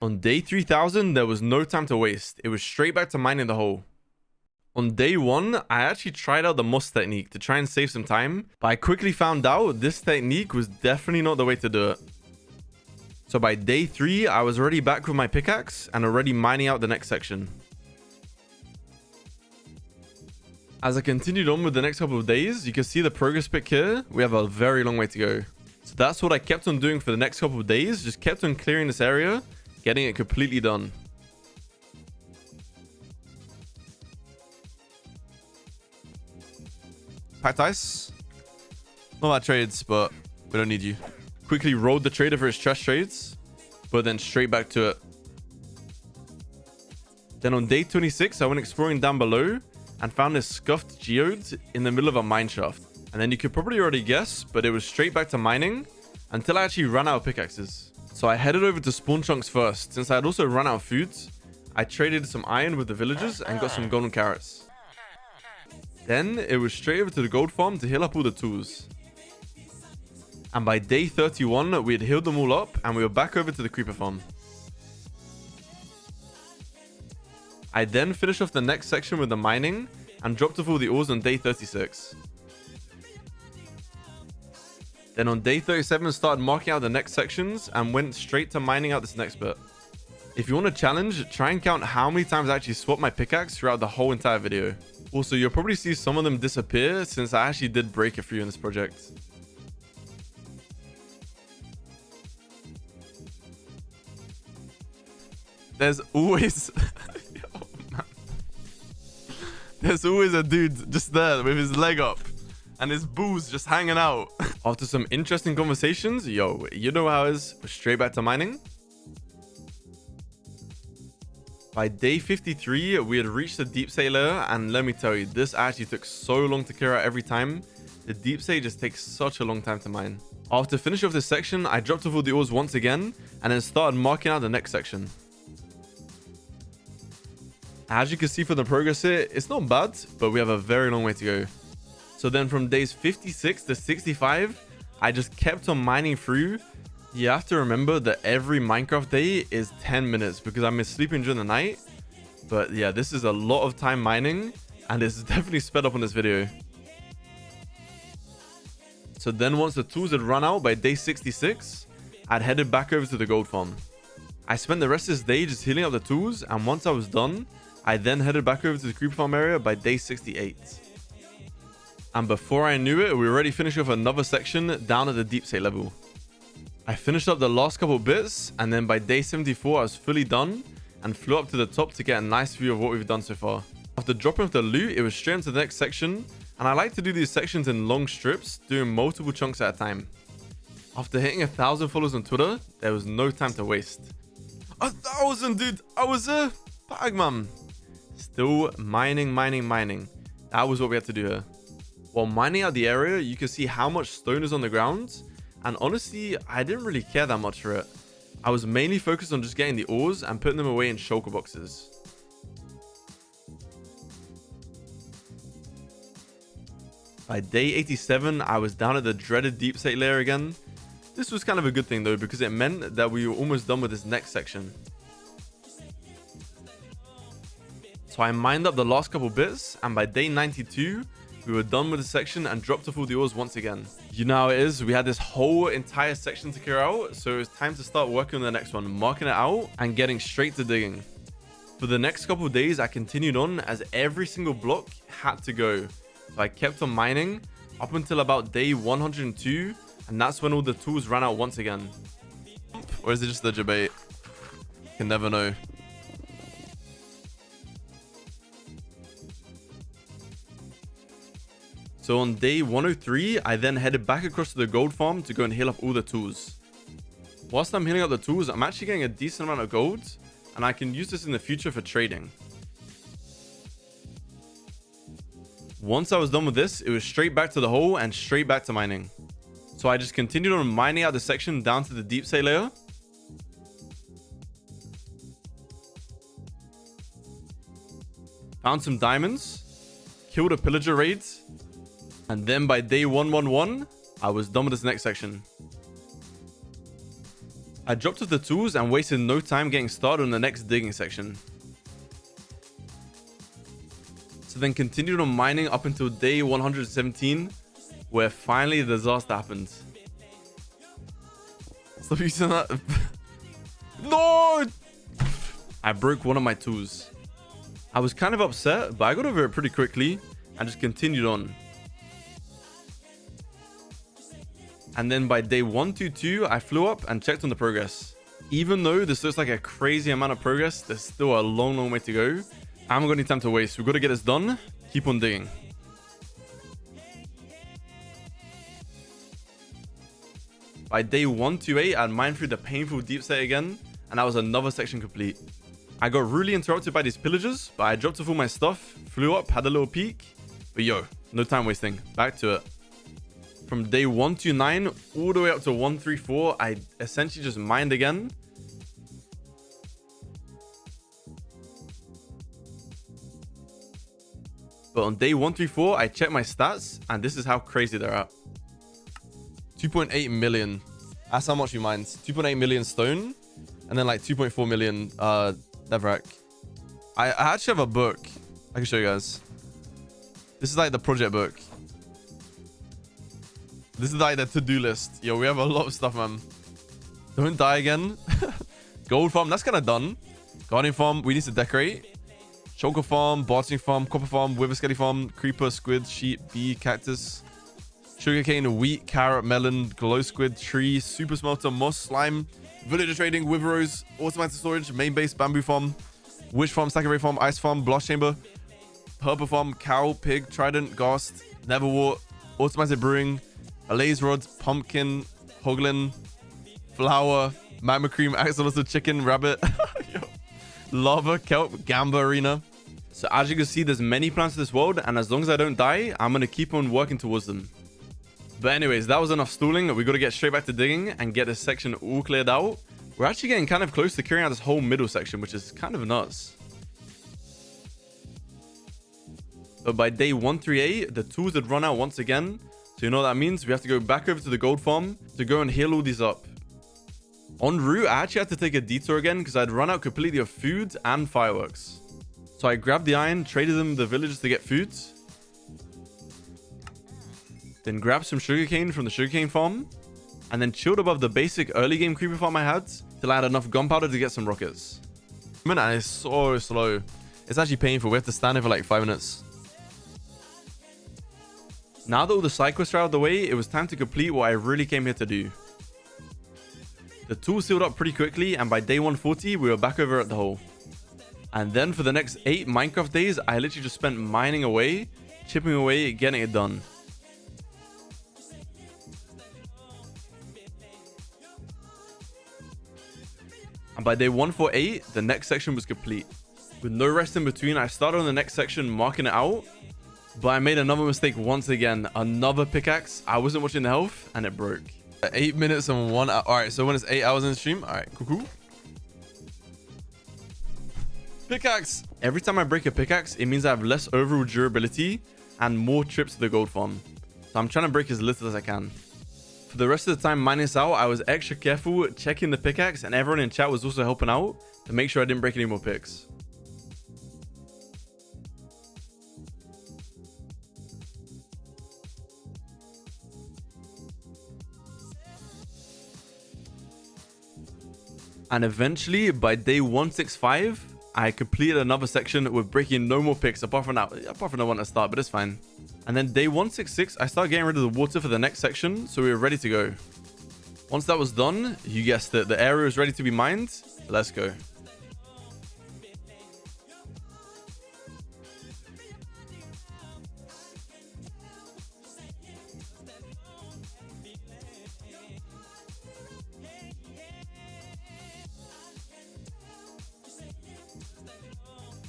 On day 3000, there was no time to waste. It was straight back to mining the hole. On day 1, I actually tried out the moss technique to try and save some time, but I quickly found out this technique was definitely not the way to do it. So by day 3, I was already back with my pickaxe and already mining out the next section. As I continued on with the next couple of days, you can see the progress pic here. We have a very long way to go. So that's what I kept on doing for the next couple of days. Just kept on clearing this area, getting it completely done. Packed ice. Not bad trades, but we don't need you. Quickly rolled the trader for his trash trades, but then straight back to it. Then on day 26, I went exploring down below and found this scuffed geode in the middle of a mine shaft. And then you could probably already guess, but it was straight back to mining until I actually ran out of pickaxes. So I headed over to spawn chunks first. Since I had also run out of food, I traded some iron with the villagers and got some golden carrots. Then it was straight over to the gold farm to heal up all the tools. And by day 31, we had healed them all up and we were back over to the creeper farm. I then finished off the next section with the mining and dropped off all the ores on day 36. Then on day 37, started marking out the next sections and went straight to mining out this next bit. If you want a challenge, try and count how many times I actually swapped my pickaxe throughout the whole entire video. Also, you'll probably see some of them disappear since I actually did break a few in this project. There's always... oh, man. There's always a dude just there with his leg up and his balls just hanging out. After some interesting conversations, you know how it is. We're straight back to mining. By day 53, we had reached the deep slate layer, and let me tell you, this actually took so long to clear out every time. The deep slate just takes such a long time to mine. After finishing off this section, I dropped off all the ores once again, and then started marking out the next section. As you can see from the progress here, it's not bad, but we have a very long way to go. So then from days 56 to 65, I just kept on mining through. You have to remember that every Minecraft day is 10 minutes because I'm sleeping during the night. But yeah, this is a lot of time mining and it's definitely sped up on this video. So then once the tools had run out by day 66, I'd headed back over to the gold farm. I spent the rest of this day just healing up the tools, and once I was done, I then headed back over to the creeper farm area by day 68. And before I knew it, we already finished off another section down at the deep slate level. I finished up the last couple bits, and then by day 74 I was fully done and flew up to the top to get a nice view of what we've done so far. After dropping off the loot, it was straight into the next section, and I like to do these sections in long strips, doing multiple chunks at a time. After hitting 1,000 followers on Twitter, there was no time to waste. 1,000, dude! I was a bag man. Still mining. That was what we had to do here. While mining out the area, you can see how much stone is on the ground. And honestly, I didn't really care that much for it. I was mainly focused on just getting the ores and putting them away in shulker boxes. By day 87, I was down at the dreaded deep slate layer again. This was kind of a good thing though, because it meant that we were almost done with this next section. So I mined up the last couple bits, and by day 92, we were done with the section and dropped off all the ores once again. You know how it is, we had this whole entire section to clear out, so it was time to start working on the next one, marking it out and getting straight to digging. For the next couple of days, I continued on as every single block had to go. So I kept on mining up until about day 102, and that's when all the tools ran out once again. Or is it just the debate? You can never know. So on day 103, I then headed back across to the gold farm to go and heal up all the tools. Whilst I'm healing up the tools, I'm actually getting a decent amount of gold, and I can use this in the future for trading. Once I was done with this, it was straight back to the hole and straight back to mining. So I just continued on mining out the section down to the deep slate layer. Found some diamonds, killed a pillager raid, and then by day 111, I was done with this next section. I dropped off the tools and wasted no time getting started on the next digging section. So then continued on mining up until day 117, where finally the disaster happened. Stop using that. No! I broke one of my tools. I was kind of upset, but I got over it pretty quickly and just continued on. And then by day 122, I flew up and checked on the progress. Even though this looks like a crazy amount of progress, there's still a long way to go. I haven't got any time to waste. We've got to get this done. Keep on digging. By day 128, I'd mined through the painful deep set again, and that was another section complete. I got really interrupted by these pillagers, but I dropped off all my stuff, flew up, had a little peek. But yo, no time wasting. Back to it. From day 129 all the way up to 134, I essentially just mined again. But on day 134, I checked my stats, and this is how crazy they're at. 2.8 million. That's how much we mined. 2.8 million stone, and then like 2.4 million netherrack. I actually have a book I can show you guys. This is like the project book. This is like the to-do list. Yo, we have a lot of stuff, man. Don't die again. Gold farm, that's kind of done. Guardian farm, we need to decorate. Choker farm, botany farm, copper farm, wither skelly farm, creeper, squid, sheep, bee, cactus, sugarcane, wheat, carrot, melon, glow squid, tree, super smelter, moss, slime, villager trading, wither rose, automated storage, main base, bamboo farm, wish farm, stackeray farm, ice farm, blast chamber, purple farm, cow, pig, trident, ghast, neverwort, automated brewing, a laze rod, pumpkin, hoglin, flower, magma cream, axolotl, chicken, rabbit, lava, kelp, gamba arena. So as you can see, there's many plants in this world, and as long as I don't die, I'm going to keep on working towards them. But anyways, that was enough stalling. We got to get straight back to digging and get this section all cleared out. We're actually getting kind of close to clearing out this whole middle section, which is kind of nuts. But by day 138, the tools had run out once again. So you know what that means? We have to go back over to the gold farm to go and heal all these up. En route, I actually had to take a detour again because I'd run out completely of food and fireworks. So I grabbed the iron, traded them with the villagers to get food. Then grabbed some sugarcane from the sugarcane farm. And then chilled above the basic early game creeper farm I had till I had enough gunpowder to get some rockets. And it's so slow. It's actually painful. We have to stand here for like 5 minutes. Now that all the side quests are out of the way, it was time to complete what I really came here to do. The tools sealed up pretty quickly, and by day 140, we were back over at the hole. And then for the next 8 Minecraft days, I literally just spent mining away, chipping away, getting it done. And by day 148, the next section was complete. With no rest in between, I started on the next section, marking it out. But I made another mistake once again. Another pickaxe. I wasn't watching the health, and it broke. 8 minutes and 1 hour. Alright, so when it's 8 hours in the stream. Alright, cool. Pickaxe. Every time I break a pickaxe, it means I have less overall durability and more trips to the gold farm. So I'm trying to break as little as I can. For the rest of the time mining this out, I was extra careful checking the pickaxe, and everyone in chat was also helping out to make sure I didn't break any more picks. And eventually, by day 165, I completed another section with breaking no more picks apart from the one at the start, but it's fine. And then day 166, I started getting rid of the water for the next section, so we were ready to go. Once that was done, you guessed it, the area was ready to be mined. Let's go.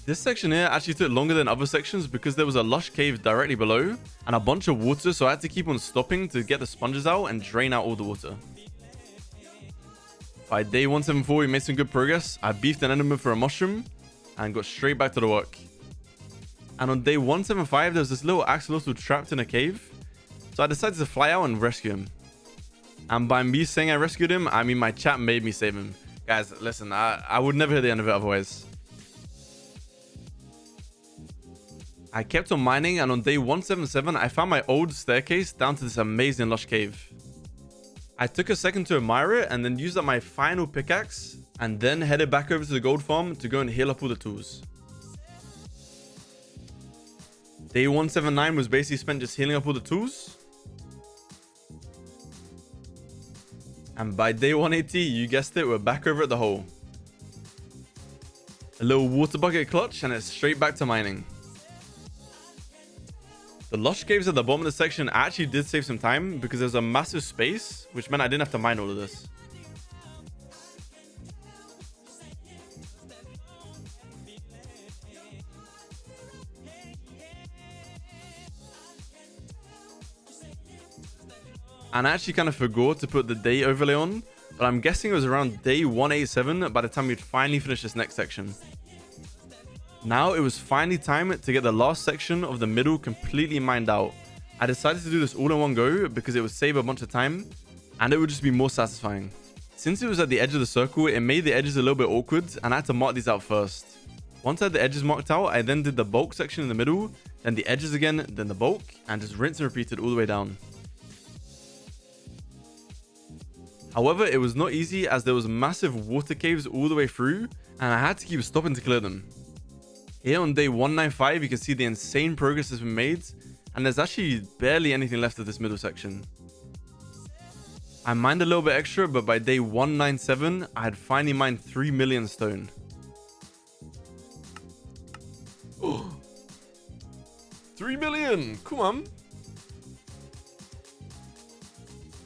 This section here actually took longer than other sections because there was a lush cave directly below and a bunch of water, so I had to keep on stopping to get the sponges out and drain out all the water. By day 174, we made some good progress. I beefed an enderman for a mushroom and got straight back to the work. And on day 175, there was this little axolotl trapped in a cave, so I decided to fly out and rescue him. And by me saying I rescued him, I mean my chat made me save him. Guys, listen, I would never hear the end of it otherwise. I kept on mining, and on day 177, I found my old staircase down to this amazing lush cave. I took a second to admire it and then used up my final pickaxe and then headed back over to the gold farm to go and heal up all the tools. Day 179 was basically spent just healing up all the tools. And by day 180, you guessed it, we're back over at the hole. A little water bucket clutch and it's straight back to mining. The lush caves at the bottom of the section actually did save some time because there's a massive space, which meant I didn't have to mine all of this. And I actually kind of forgot to put the day overlay on, but I'm guessing it was around day 187 by the time we'd finally finish this next section. Now it was finally time to get the last section of the middle completely mined out. I decided to do this all in one go because it would save a bunch of time and it would just be more satisfying. Since it was at the edge of the circle, it made the edges a little bit awkward and I had to mark these out first. Once I had the edges marked out, I then did the bulk section in the middle, then the edges again, then the bulk, and just rinse and repeated all the way down. However, it was not easy as there was massive water caves all the way through and I had to keep stopping to clear them. Here on day 195, you can see the insane progress has been made, and there's actually barely anything left of this middle section. I mined a little bit extra, but by day 197, I had finally mined 3 million stone. Oh, 3 million! Come on!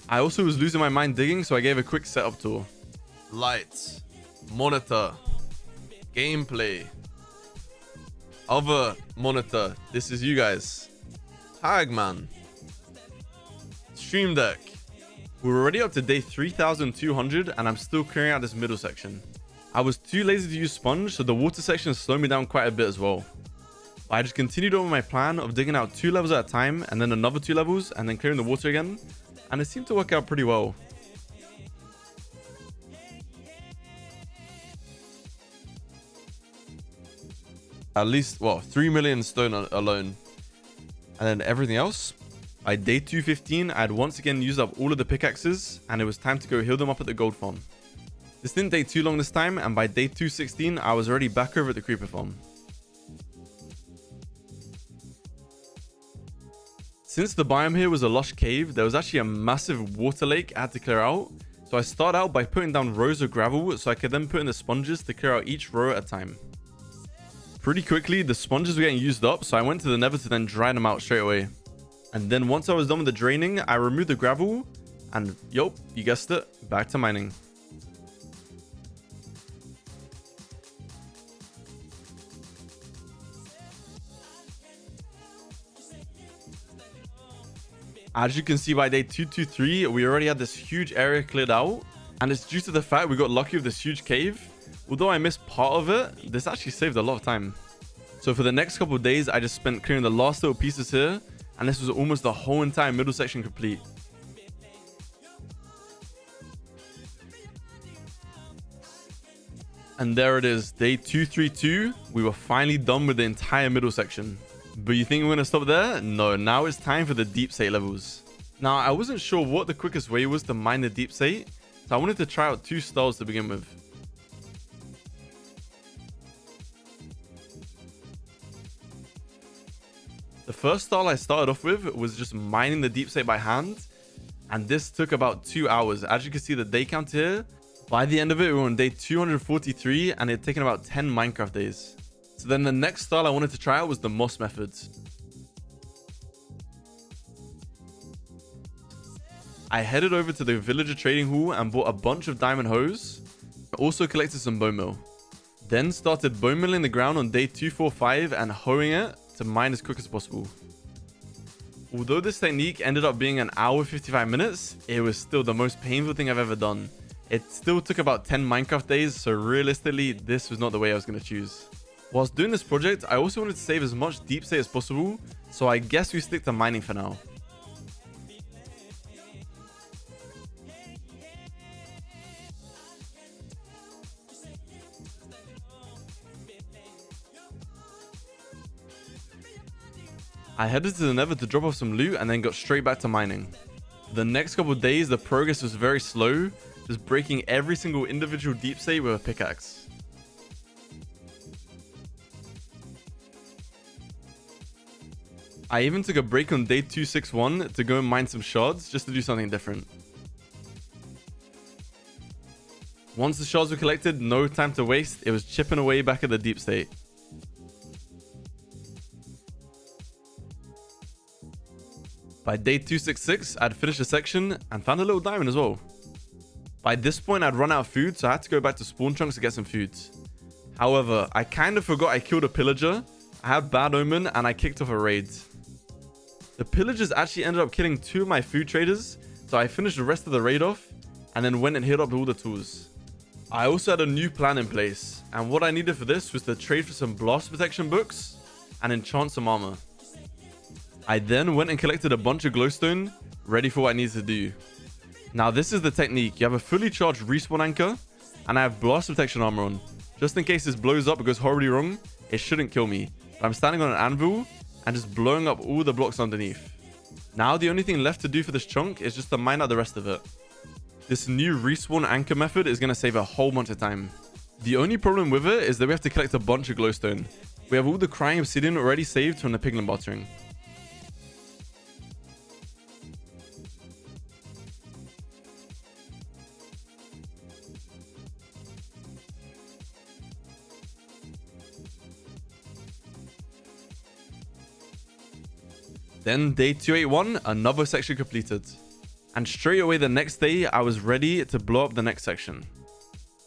I also was losing my mind digging, so I gave a quick setup tour. Lights, monitor, gameplay. Other monitor, this is you guys. Hagman. Stream deck. We're already up to day 3200 and I'm still clearing out this middle section. I was too lazy to use sponge, so the water section slowed me down quite a bit as well. But I just continued on with my plan of digging out 2 levels at a time and then another 2 levels and then clearing the water again. And it seemed to work out pretty well. At least, well, 3 million stone alone. And then everything else. By day 215, I had once again used up all of the pickaxes and it was time to go heal them up at the gold farm. This didn't take too long this time, and by day 216, I was already back over at the creeper farm. Since the biome here was a lush cave, there was actually a massive water lake I had to clear out. So I started out by putting down rows of gravel so I could then put in the sponges to clear out each row at a time. Pretty quickly, the sponges were getting used up, so I went to the nether to then dry them out straight away. And then once I was done with the draining, I removed the gravel and yup, you guessed it, back to mining. As you can see, by day 223, we already had this huge area cleared out, and it's due to the fact we got lucky with this huge cave. Although I missed part of it, this actually saved a lot of time. So for the next couple of days, I just spent clearing the last little pieces here, and this was almost the whole entire middle section complete. And there it is, day 232. We were finally done with the entire middle section. But you think we're going to stop there? No, now it's time for the deep slate levels. Now, I wasn't sure what the quickest way was to mine the deep slate, so I wanted to try out 2 styles to begin with. The first style I started off with was just mining the deep slate by hand, and this took about 2 hours. As you can see the day count here, by the end of it, we were on day 243 and it had taken about 10 Minecraft days. So then the next style I wanted to try out was the moss method. I headed over to the villager trading hall and bought a bunch of diamond hose. I also collected some bone meal. Then started bone milling the ground on day 245 and hoeing it to mine as quick as possible. Although this technique ended up being an hour 55 minutes, it was still the most painful thing I've ever done. It still took about 10 Minecraft days, so realistically, this was not the way I was going to choose. Whilst doing this project, I also wanted to save as much deep slate as possible, so I guess we stick to mining for now. I headed to the nether to drop off some loot and then got straight back to mining. For the next couple of days, the progress was very slow, just breaking every single individual deep slate with a pickaxe. I even took a break on day 261 to go and mine some shards just to do something different. Once the shards were collected, no time to waste, it was chipping away back at the deep state. By day 266, I'd finished a section and found a little diamond as well. By this point, I'd run out of food, so I had to go back to spawn chunks to get some food. However, I kind of forgot I killed a pillager, I had bad omen, and I kicked off a raid. The pillagers actually ended up killing 2 of my food traders, so I finished the rest of the raid off, and then went and hit up all the tools. I also had a new plan in place, and what I needed for this was to trade for some blast protection books, and enchant some armor. I then went and collected a bunch of glowstone, ready for what I needed to do. Now this is the technique, you have a fully charged respawn anchor, and I have blast protection armor on. Just in case this blows up or goes horribly wrong, it shouldn't kill me. But I'm standing on an anvil, and just blowing up all the blocks underneath. Now the only thing left to do for this chunk is just to mine out the rest of it. This new respawn anchor method is going to save a whole bunch of time. The only problem with it is that we have to collect a bunch of glowstone. We have all the crying obsidian already saved from the piglin bartering. Then day 281, another section completed. And straight away the next day, I was ready to blow up the next section.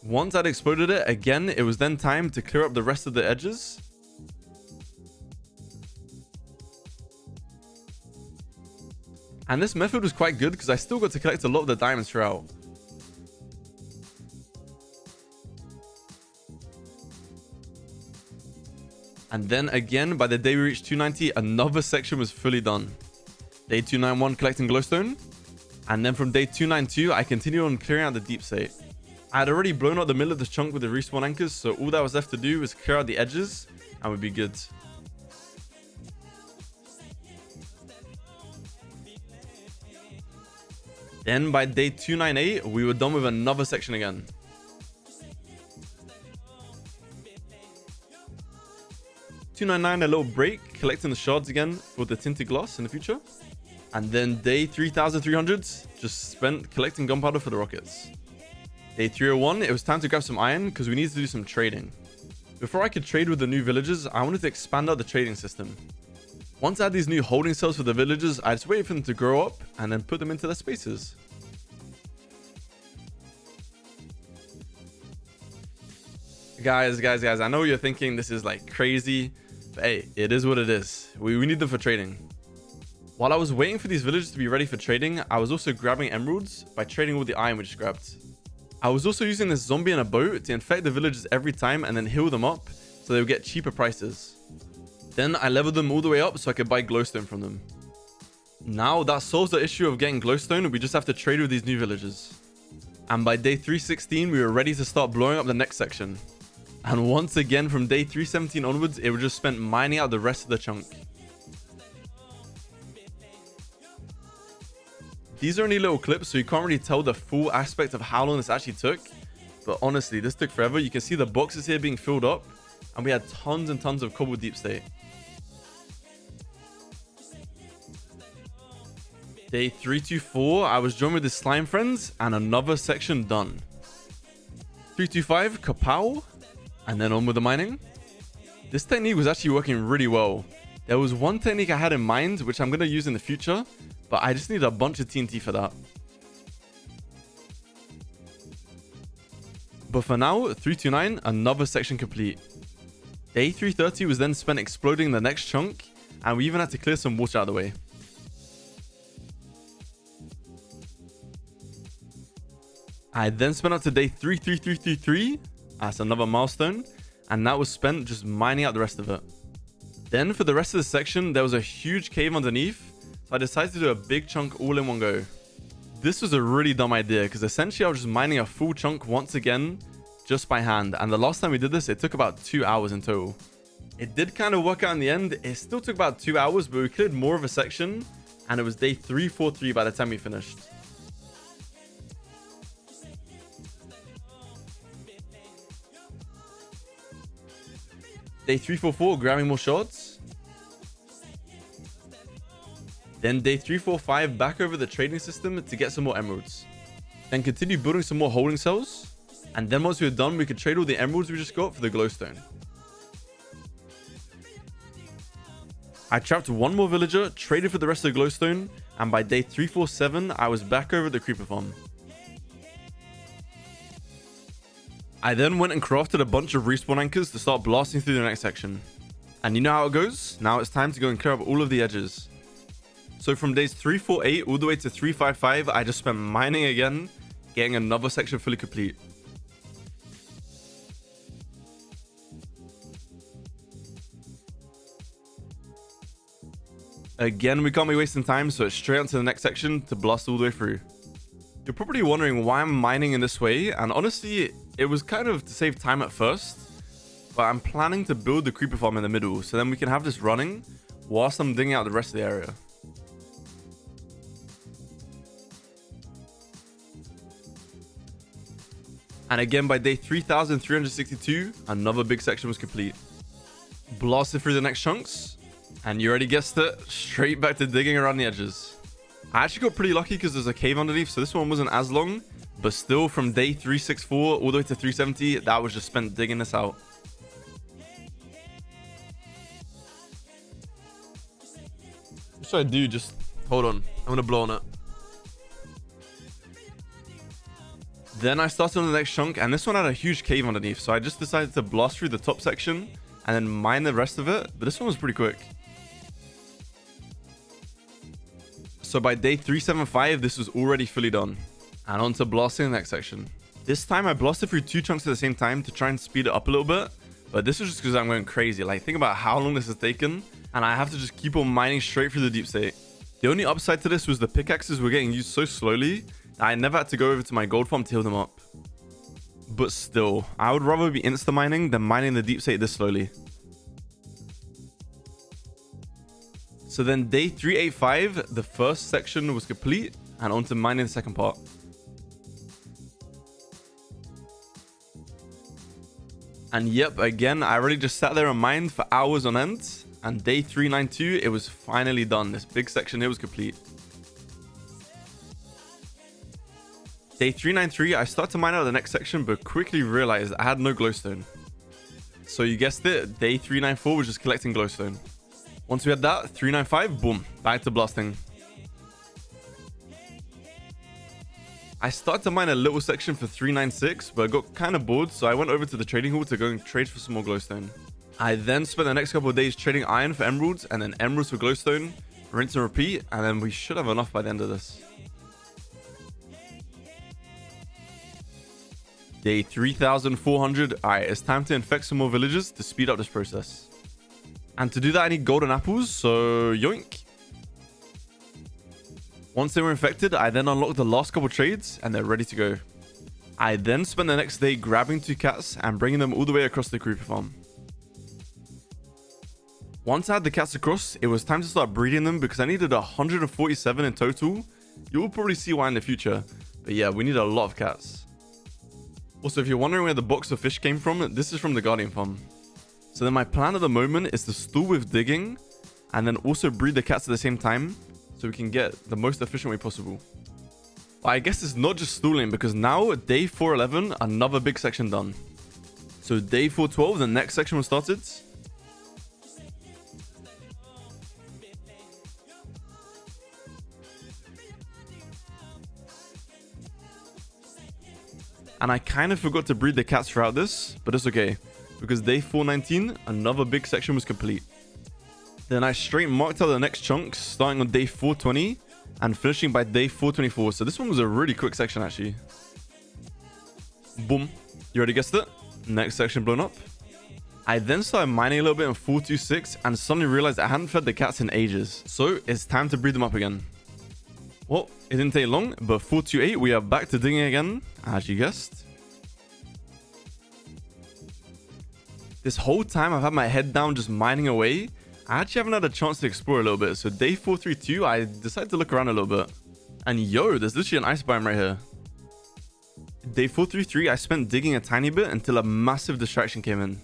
Once I'd exploded it, again, it was then time to clear up the rest of the edges. And this method was quite good because I still got to collect a lot of the diamonds throughout. And then again, by the day we reached 290, another section was fully done. Day 291, collecting glowstone. And then from day 292, I continued on clearing out the deep slate. I had already blown out the middle of this chunk with the respawn anchors, so all that was left to do was clear out the edges, and we'd be good. Then by day 298, we were done with another section again. $299, a little break, collecting the shards again for the tinted glass in the future. And then day 3300, just spent collecting gunpowder for the rockets. Day 301, it was time to grab some iron because we needed to do some trading. Before I could trade with the new villagers, I wanted to expand out the trading system. Once I had these new holding cells for the villagers, I just waited for them to grow up and then put them into their spaces. Guys, I know you're thinking this is like crazy. Hey, it is what it is. We need them for trading. While I was waiting for these villagers to be ready for trading, I was also grabbing emeralds by trading all the iron we just grabbed. I was also using this zombie in a boat to infect the villagers every time and then heal them up so they would get cheaper prices. Then I leveled them all the way up so I could buy glowstone from them. Now that solves the issue of getting glowstone, we just have to trade with these new villagers. And by day 316, we were ready to start blowing up the next section. And once again, from day 317 onwards, it was just spent mining out the rest of the chunk. These are only little clips, so you can't really tell the full aspect of how long this actually took. But honestly, this took forever. You can see the boxes here being filled up, and we had tons and tons of cobble deep state. Day 324, I was joined with the slime friends, and another section done. 325, kapow. And then on with the mining. This technique was actually working really well. There was one technique I had in mind, which I'm going to use in the future, but I just need a bunch of TNT for that. But for now, 329, another section complete. Day 330 was then spent exploding the next chunk, and we even had to clear some water out of the way. I then spent up to day 33333. That's another milestone, and that was spent just mining out the rest of it. Then for the rest of the section, there was a huge cave underneath, so I decided to do a big chunk all in one go. This was a really dumb idea because essentially I was just mining a full chunk once again just by hand, and the last time we did this, it took about 2 hours in total. It did kind of work out in the end. It still took about 2 hours, but we cleared more of a section. And it was day 343 by the time we finished. Day 344, grabbing more shards. Then day 345, back over the trading system to get some more emeralds. Then continue building some more holding cells. And then once we were done, we could trade all the emeralds we just got for the glowstone. I trapped one more villager, traded for the rest of the glowstone, and by day 347, I was back over the creeper farm. I then went and crafted a bunch of respawn anchors to start blasting through the next section. And you know how it goes? Now it's time to go and clear up all of the edges. So from days 348 all the way to 355, I just spent mining again, getting another section fully complete. Again, we can't be wasting time, so it's straight on to the next section to blast all the way through. You're probably wondering why I'm mining in this way, and honestly, it was kind of to save time at first, but I'm planning to build the creeper farm in the middle, so then we can have this running whilst I'm digging out the rest of the area. And again, by day 3362, another big section was complete. Blasted through the next chunks. And you already guessed it, straight back to digging around the edges. I actually got pretty lucky because there's a cave underneath, so this one wasn't as long. But still, from day 364 all the way to 370, that was just spent digging this out. What should I do? Just hold on. I'm going to blow on it. Then I started on the next chunk, and this one had a huge cave underneath. So I just decided to blast through the top section and then mine the rest of it. But this one was pretty quick. So by day 375, this was already fully done. And on to blasting the next section. This time I blasted through 2 chunks at the same time to try and speed it up a little bit. But this was just because I'm going crazy. Like, think about how long this has taken. And I have to just keep on mining straight through the deep state. The only upside to this was the pickaxes were getting used so slowly that I never had to go over to my gold farm to heal them up. But still, I would rather be insta mining than mining the deep state this slowly. So then day 385, the first section was complete, and on to mining the second part. And yep, again, I already just sat there and mined for hours on end, and day 392, it was finally done. This big section here was complete. Day 393, I started to mine out the next section, but quickly realized I had no glowstone. So you guessed it, day 394 was just collecting glowstone. Once we had that, 395, boom, back to blasting. I started to mine a little section for 396, but I got kind of bored, so I went over to the trading hall to go and trade for some more glowstone. I then spent the next couple of days trading iron for emeralds, and then emeralds for glowstone, rinse and repeat, and then we should have enough by the end of this. Day 3400, alright, it's time to infect some more villagers to speed up this process. And to do that, I need golden apples, so yoink. Once they were infected, I then unlocked the last couple trades, and they're ready to go. I then spent the next day grabbing 2 cats and bringing them all the way across the creeper farm. Once I had the cats across, it was time to start breeding them because I needed 147 in total. You will probably see why in the future, but yeah, we need a lot of cats. Also, if you're wondering where the box of fish came from, this is from the Guardian farm. So then my plan at the moment is to stall with digging and then also breed the cats at the same time so we can get the most efficient way possible. But I guess it's not just stalling because now day 411, another big section done. So day 412, the next section was started. And I kind of forgot to breed the cats throughout this, but it's okay. Because day 419, another big section was complete. Then I straight marked out the next chunks, starting on day 420 and finishing by day 424. So this one was a really quick section actually. Boom. You already guessed it. Next section blown up. I then started mining a little bit in 426 and suddenly realized I hadn't fed the cats in ages. So it's time to breed them up again. Well, it didn't take long, but 428, we are back to digging again, as you guessed. This whole time I've had my head down just mining away. I actually haven't had a chance to explore a little bit. So day 432, I decided to look around a little bit. And yo, there's literally an ice biome right here. Day 433, I spent digging a tiny bit until a massive distraction came in.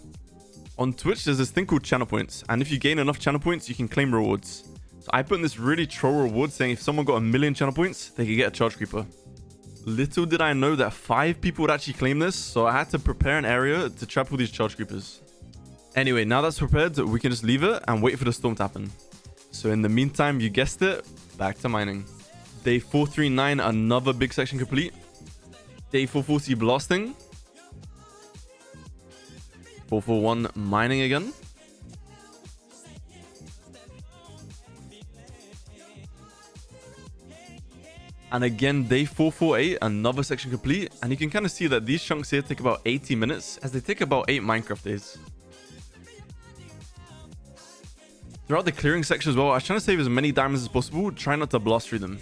On Twitch, there's this thing called channel points. And if you gain enough channel points, you can claim rewards. So I put in this really troll reward saying if someone got 1,000,000 channel points, they could get a charge creeper. Little did I know that 5 people would actually claim this. So I had to prepare an area to trap all these charge creepers. Anyway, now that's prepared, we can just leave it and wait for the storm to happen. So in the meantime, you guessed it, back to mining. Day 439, another big section complete. Day 440, blasting. 441, mining again. And again, day 448, another section complete. And you can kind of see that these chunks here take about 80 minutes, as they take about 8 Minecraft days. Throughout the clearing section as well, I was trying to save as many diamonds as possible, try not to blast through them.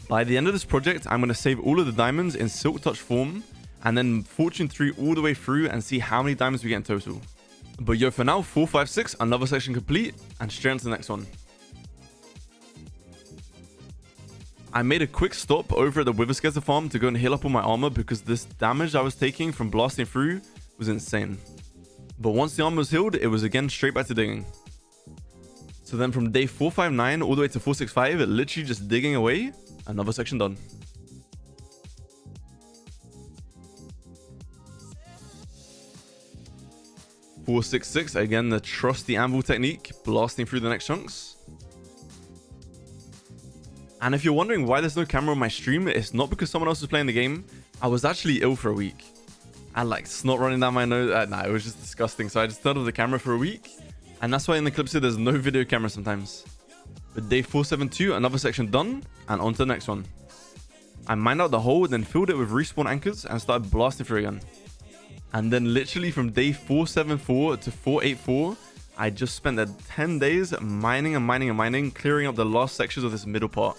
By the end of this project, I'm going to save all of the diamonds in Silk Touch form, and then Fortune 3 all the way through and see how many diamonds we get in total. But yo, for now, 456, another section complete, and straight on to the next one. I made a quick stop over at the Witherscatter farm to go and heal up on my armor because this damage I was taking from blasting through was insane. But once the armor was healed, it was again straight back to digging. So then from day 459 all the way to 465, literally just digging away, another section done. .466, again the trusty anvil technique, blasting through the next chunks. And if you're wondering why there's no camera on my stream, it's not because someone else was playing the game. I was actually ill for a week. I had like snot running down my nose. Nah, it was just disgusting. So I just turned off the camera for a week. And that's why in the clips here, there's no video camera sometimes. But day 472, another section done, and on to the next one. I mined out the hole, then filled it with respawn anchors, and started blasting through again. And then literally from day 474 to 484, I just spent the 10 days mining and mining and mining, clearing up the last sections of this middle part.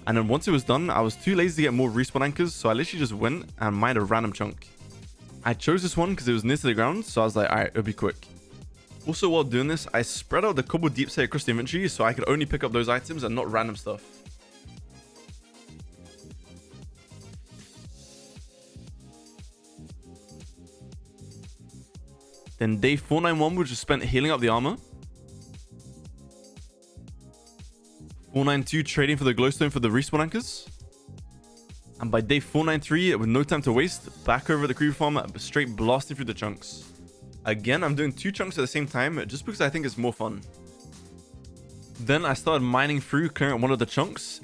And then once it was done, I was too lazy to get more respawn anchors, so I literally just went and mined a random chunk. I chose this one because it was near to the ground, so I was like, alright, it'll be quick. Also, while doing this, I spread out the cobble deep slate across the inventory so I could only pick up those items and not random stuff. Then day 491 was just spent healing up the armor. 492 trading for the glowstone for the respawn anchors. And by day 493, with no time to waste, back over at the creeper farm, straight blasting through the chunks. Again, I'm doing 2 chunks at the same time, just because I think it's more fun. Then I started mining through, clearing one of the chunks.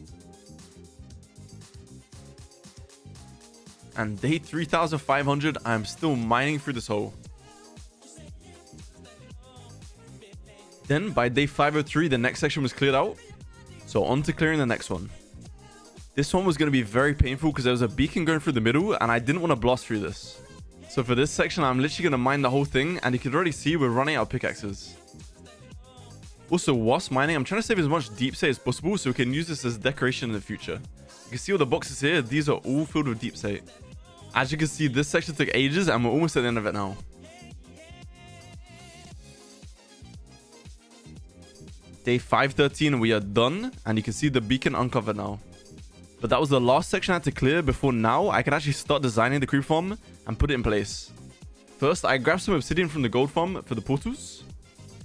And day 3500, I'm still mining through this hole. Then by day 503, the next section was cleared out. So on to clearing the next one. This one was going to be very painful because there was a beacon going through the middle and I didn't want to blast through this. So for this section, I'm literally going to mine the whole thing, and you can already see we're running out of pickaxes. Also, whilst mining, I'm trying to save as much deep slate as possible so we can use this as decoration in the future. You can see all the boxes here, these are all filled with deep slate. As you can see, this section took ages and we're almost at the end of it now. Day 513, we are done, and you can see the beacon uncovered now. But that was the last section I had to clear before now I can actually start designing the creep farm and put it in place. First, I grabbed some obsidian from the gold farm for the portals.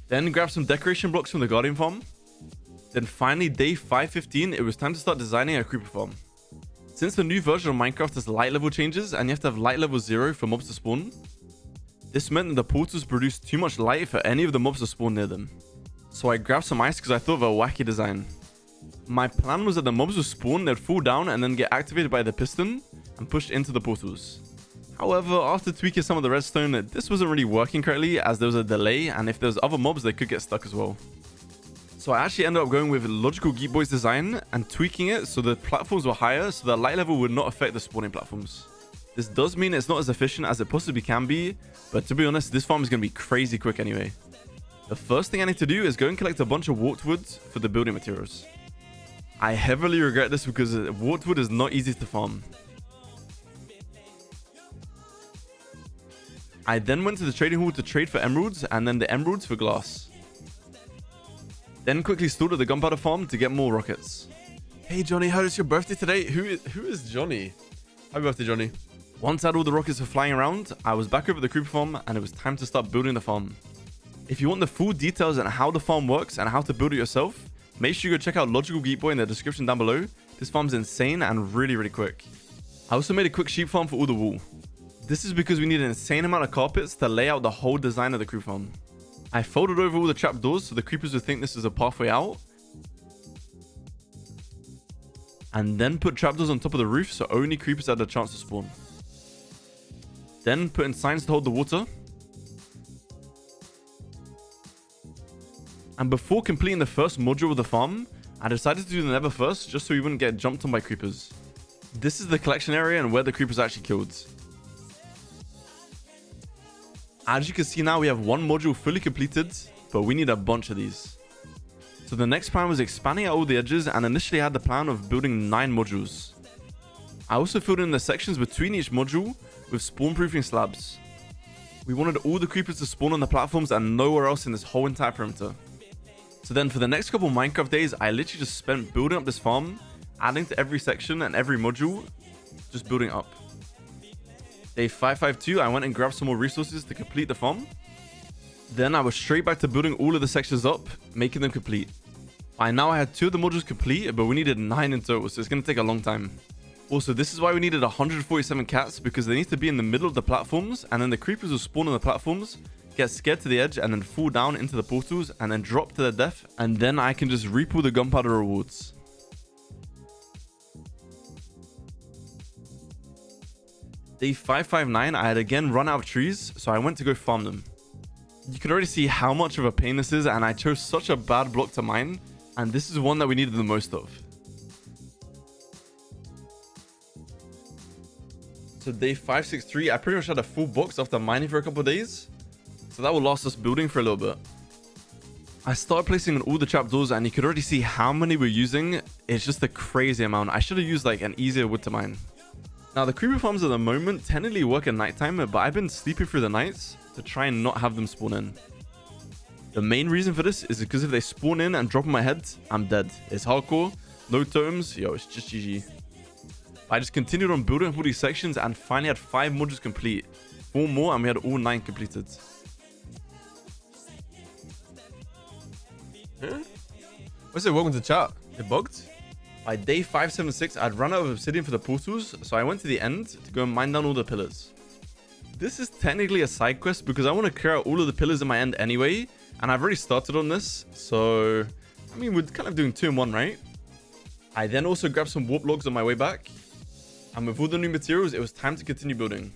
Then grabbed some decoration blocks from the guardian farm. Then finally, day 515, it was time to start designing a creeper farm. Since the new version of Minecraft has light level changes and you have to have light level 0 for mobs to spawn, this meant that the portals produced too much light for any of the mobs to spawn near them. So I grabbed some ice because I thought of a wacky design. My plan was that the mobs would spawn, they'd fall down and then get activated by the piston and pushed into the portals. However, after tweaking some of the redstone, this wasn't really working correctly as there was a delay, and if there was other mobs, they could get stuck as well. So I actually ended up going with Logical Geek Boy's design and tweaking it so the platforms were higher so the light level would not affect the spawning platforms. This does mean it's not as efficient as it possibly can be, but to be honest, this farm is going to be crazy quick anyway. The first thing I need to do is go and collect a bunch of warped wood for the building materials. I heavily regret this because warped wood is not easy to farm. I then went to the trading hall to trade for emeralds and then the emeralds for glass. Then quickly stored at the gunpowder farm to get more rockets. Hey Johnny, how is your birthday today? Who is Johnny? Happy birthday, Johnny. Once I had all the rockets for flying around, I was back over the creeper farm and it was time to start building the farm. If you want the full details on how the farm works and how to build it yourself, make sure you go check out Logical Geek Boy in the description down below. This farm's insane and really quick. I also made a quick sheep farm for all the wool. This is because we need an insane amount of carpets to lay out the whole design of the creeper farm. I folded over all the trapdoors so the creepers would think this is a pathway out. And then put trapdoors on top of the roof so only creepers had the chance to spawn. Then put in signs to hold the water. And before completing the first module of the farm, I decided to do the nether first just so we wouldn't get jumped on by creepers. This is the collection area and where the creepers actually killed. As you can see now, we have one module fully completed, but we need a bunch of these. So the next plan was expanding out all the edges and initially I had the plan of building 9 modules. I also filled in the sections between each module with spawn proofing slabs. We wanted all the creepers to spawn on the platforms and nowhere else in this whole entire perimeter. So then for the next couple Minecraft days, I literally just spent building up this farm, adding to every section and every module, just building up. Day 552, I went and grabbed some more resources to complete the farm. Then I was straight back to building all of the sections up, making them complete. By now I had 2 of the modules complete, but we needed 9 in total, so it's going to take a long time. Also, this is why we needed 147 cats, because they need to be in the middle of the platforms, and then the creepers will spawn on the platforms, get scared to the edge, and then fall down into the portals, and then drop to their death, and then I can just reap all the gunpowder rewards. Day 559, I had again run out of trees, so I went to go farm them. You can already see how much of a pain this is, and I chose such a bad block to mine, and this is one that we needed the most of. So day 563, I pretty much had a full box after mining for a couple of days, so that will last us building for a little bit. I started placing on all the trapdoors, and you could already see how many we're using. It's just a crazy amount. I should have used like an easier wood to mine. Now the creeper farms at the moment technically work at nighttime, but I've been sleeping through the nights to try and not have them spawn in. The main reason for this is because if they spawn in and drop on my head, I'm dead. It's hardcore, no totems, yo, it's just GG. I just continued on building up all these sections and finally had 5 modules complete. 4 more and we had all 9 completed. Huh? What's it? Welcome to chat. It bugged? By day 576, I'd run out of obsidian for the portals, so I went to the end to go and mine down all the pillars. This is technically a side quest because I want to clear out all of the pillars in my end anyway, and I've already started on this, so I mean we're kind of doing 2 in 1, right? I then also grabbed some warp logs on my way back, and with all the new materials, it was time to continue building.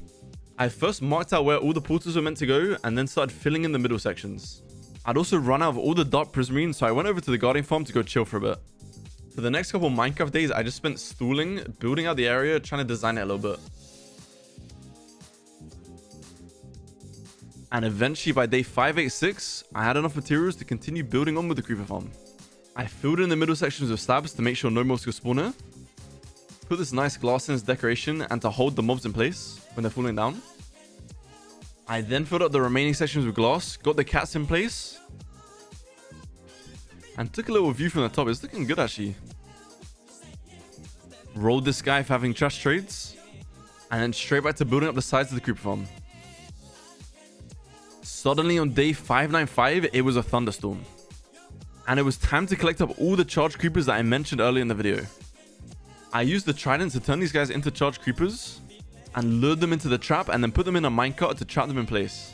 I first marked out where all the portals were meant to go, and then started filling in the middle sections. I'd also run out of all the dark prismarine, so I went over to the guarding farm to go chill for a bit. For the next couple Minecraft days, I just spent stalling, building out the area, trying to design it a little bit. And eventually by day 586, I had enough materials to continue building on with the creeper farm. I filled in the middle sections with slabs to make sure no mobs could spawn here. Put this nice glass in as decoration and to hold the mobs in place when they're falling down. I then filled up the remaining sections with glass, got the cats in place, and took a little view from the top. It's looking good actually. Rolled this guy for having trash trades, and then straight back to building up the sides of the creeper farm. Suddenly on day 595, it was a thunderstorm. And it was time to collect up all the charged creepers that I mentioned earlier in the video. I used the trident to turn these guys into charged creepers and lured them into the trap and then put them in a minecart to trap them in place.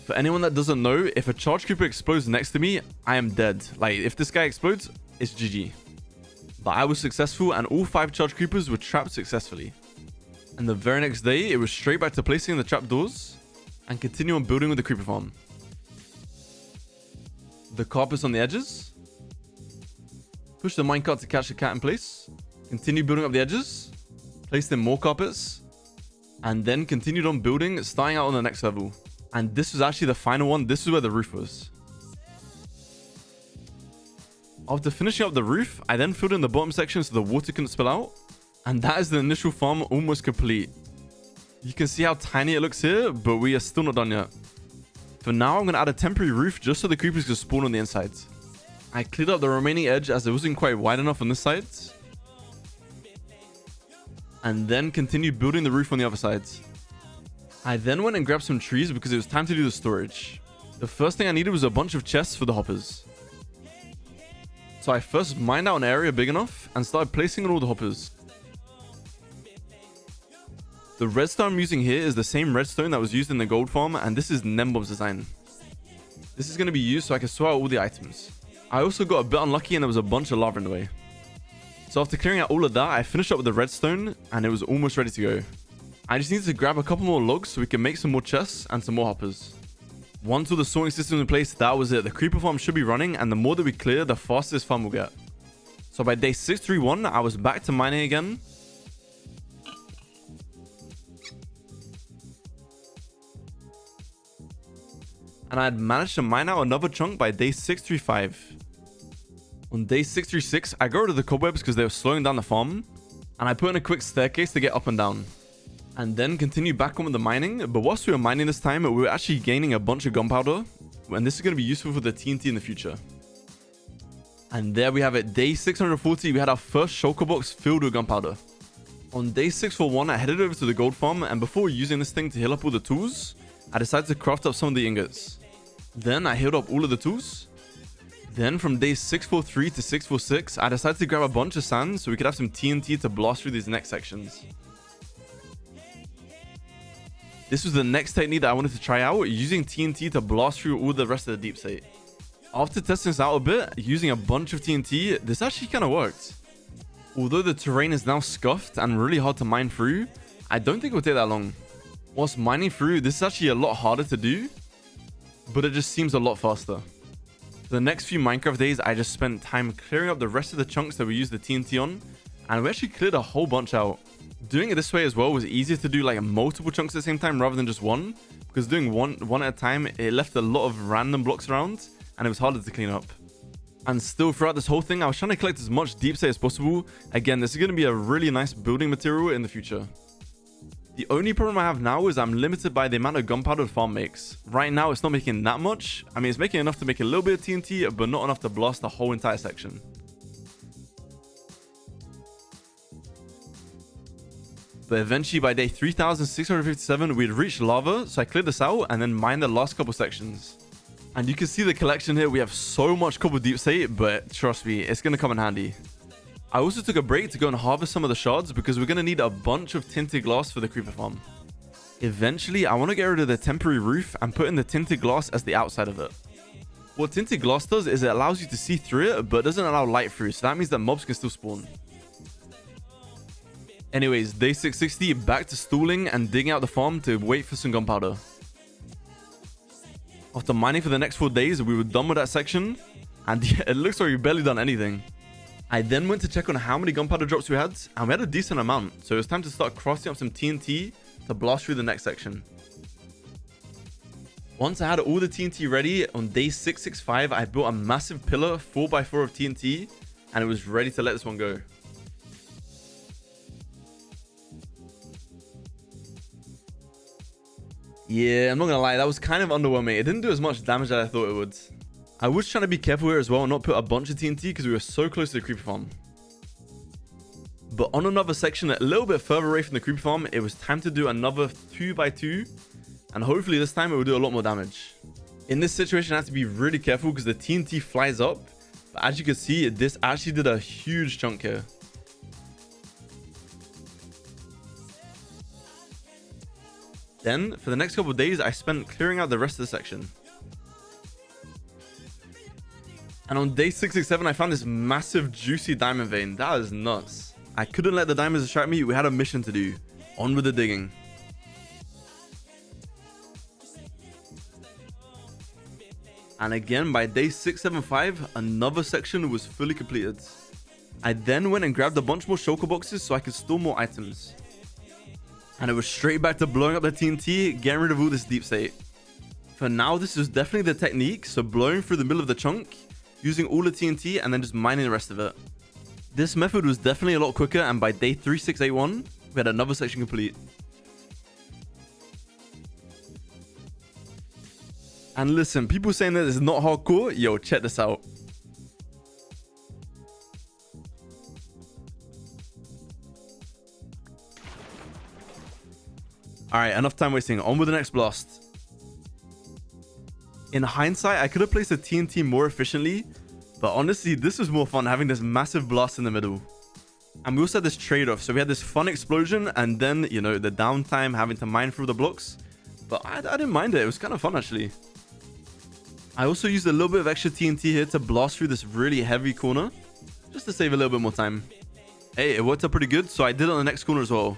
For anyone that doesn't know, if a charged creeper explodes next to me, I am dead. Like, if this guy explodes, it's GG. But I was successful and all 5 charged creepers were trapped successfully. And the very next day, it was straight back to placing the trapdoors and continue on building with the creeper farm. The carpets on the edges. Push the minecart to catch the cat in place. Continue building up the edges. Placed in more carpets. And then continued on building, starting out on the next level. And this was actually the final one. This is where the roof was. After finishing up the roof, I then filled in the bottom section so the water couldn't spill out. And that is the initial farm almost complete. You can see how tiny it looks here, but we are still not done yet. For now, I'm going to add a temporary roof just so the creepers can spawn on the inside. I cleared up the remaining edge as it wasn't quite wide enough on this side. And then continued building the roof on the other side. I then went and grabbed some trees because it was time to do the storage. The first thing I needed was a bunch of chests for the hoppers. So I first mined out an area big enough and started placing in all the hoppers. The redstone I'm using here is the same redstone that was used in the gold farm, and this is Nembob's design. This is going to be used so I can sort out all the items. I also got a bit unlucky and there was a bunch of lava in the way. So after clearing out all of that, I finished up with the redstone and it was almost ready to go. I just needed to grab a couple more logs so we can make some more chests and some more hoppers. Once all the sorting system in place, that was it. The creeper farm should be running, and the more that we clear, the faster this farm will get. So by day 631, I was back to mining again. And I had managed to mine out another chunk by day 635. On day 636, I got rid of the cobwebs because they were slowing down the farm. And I put in a quick staircase to get up and down. And then continue back on with the mining. But whilst we were mining this time, we were actually gaining a bunch of gunpowder. And this is going to be useful for the TNT in the future. And there we have it. Day 640, we had our first shulker box filled with gunpowder. On day 641, I headed over to the gold farm. And before using this thing to heal up all the tools, I decided to craft up some of the ingots. Then I healed up all of the tools. Then from day 643 to 646, I decided to grab a bunch of sand so we could have some TNT to blast through these next sections. This was the next technique that I wanted to try out, using TNT to blast through all the rest of the deep slate. After testing this out a bit, using a bunch of TNT, this actually kind of worked. Although the terrain is now scuffed and really hard to mine through, I don't think it will take that long. Whilst mining through, this is actually a lot harder to do, but it just seems a lot faster. For the next few Minecraft days, I just spent time clearing up the rest of the chunks that we used the TNT on, and we actually cleared a whole bunch out. Doing it this way as well was easier to do like multiple chunks at the same time rather than just one, because doing one at a time, it left a lot of random blocks around and it was harder to clean up. And still throughout this whole thing, I was trying to collect as much deep slate as possible. Again, this is going to be a really nice building material in the future. The only problem I have now is I'm limited by the amount of gunpowder the farm makes. Right now, it's not making that much. I mean, it's making enough to make a little bit of TNT, but not enough to blast the whole entire section. But eventually, by day 3657, we'd reached lava, so I cleared this out and then mined the last couple sections. And you can see the collection here. We have so much cobble deep slate, but trust me, it's going to come in handy. I also took a break to go and harvest some of the shards because we're going to need a bunch of tinted glass for the creeper farm. Eventually, I want to get rid of the temporary roof and put in the tinted glass as the outside of it. What tinted glass does is it allows you to see through it, but doesn't allow light through, so that means that mobs can still spawn. Anyways, day 660, back to stalling and digging out the farm to wait for some gunpowder. After mining for the next 4 days, we were done with that section, and yeah, it looks like we've barely done anything. I then went to check on how many gunpowder drops we had, and we had a decent amount, so it was time to start crafting up some TNT to blast through the next section. Once I had all the TNT ready, on day 665, I built a massive pillar 4x4 of TNT, and it was ready to let this one go. Yeah, I'm not gonna lie, that was kind of underwhelming. It didn't do as much damage as I thought it would. I was trying to be careful here as well and not put a bunch of TNT because we were so close to the creeper farm. But on another section a little bit further away from the creeper farm, it was time to do another 2x2, and hopefully this time it will do a lot more damage. In this situation, I have to be really careful because the TNT flies up, but as you can see, this actually did a huge chunk here. Then, for the next couple of days, I spent clearing out the rest of the section. And on day 667, I found this massive juicy diamond vein. That is nuts. I couldn't let the diamonds distract me. We had a mission to do. On with the digging. And again, by day 675, another section was fully completed. I then went and grabbed a bunch more shulker boxes so I could store more items. And it was straight back to blowing up the TNT, getting rid of all this deep slate. For now, this is definitely the technique, so blowing through the middle of the chunk, fusing all the TNT and then just mining the rest of it. This method was definitely a lot quicker, and by day 3681, we had another section complete. And listen, people saying that this is not hardcore, yo, check this out. Alright, enough time wasting. On with the next blast. In hindsight, I could have placed the TNT more efficiently, but honestly, this was more fun having this massive blast in the middle. And we also had this trade-off. So we had this fun explosion and then, you know, the downtime having to mine through the blocks. But I didn't mind it. It was kind of fun, actually. I also used a little bit of extra TNT here to blast through this really heavy corner, just to save a little bit more time. Hey, it worked out pretty good, so I did it on the next corner as well.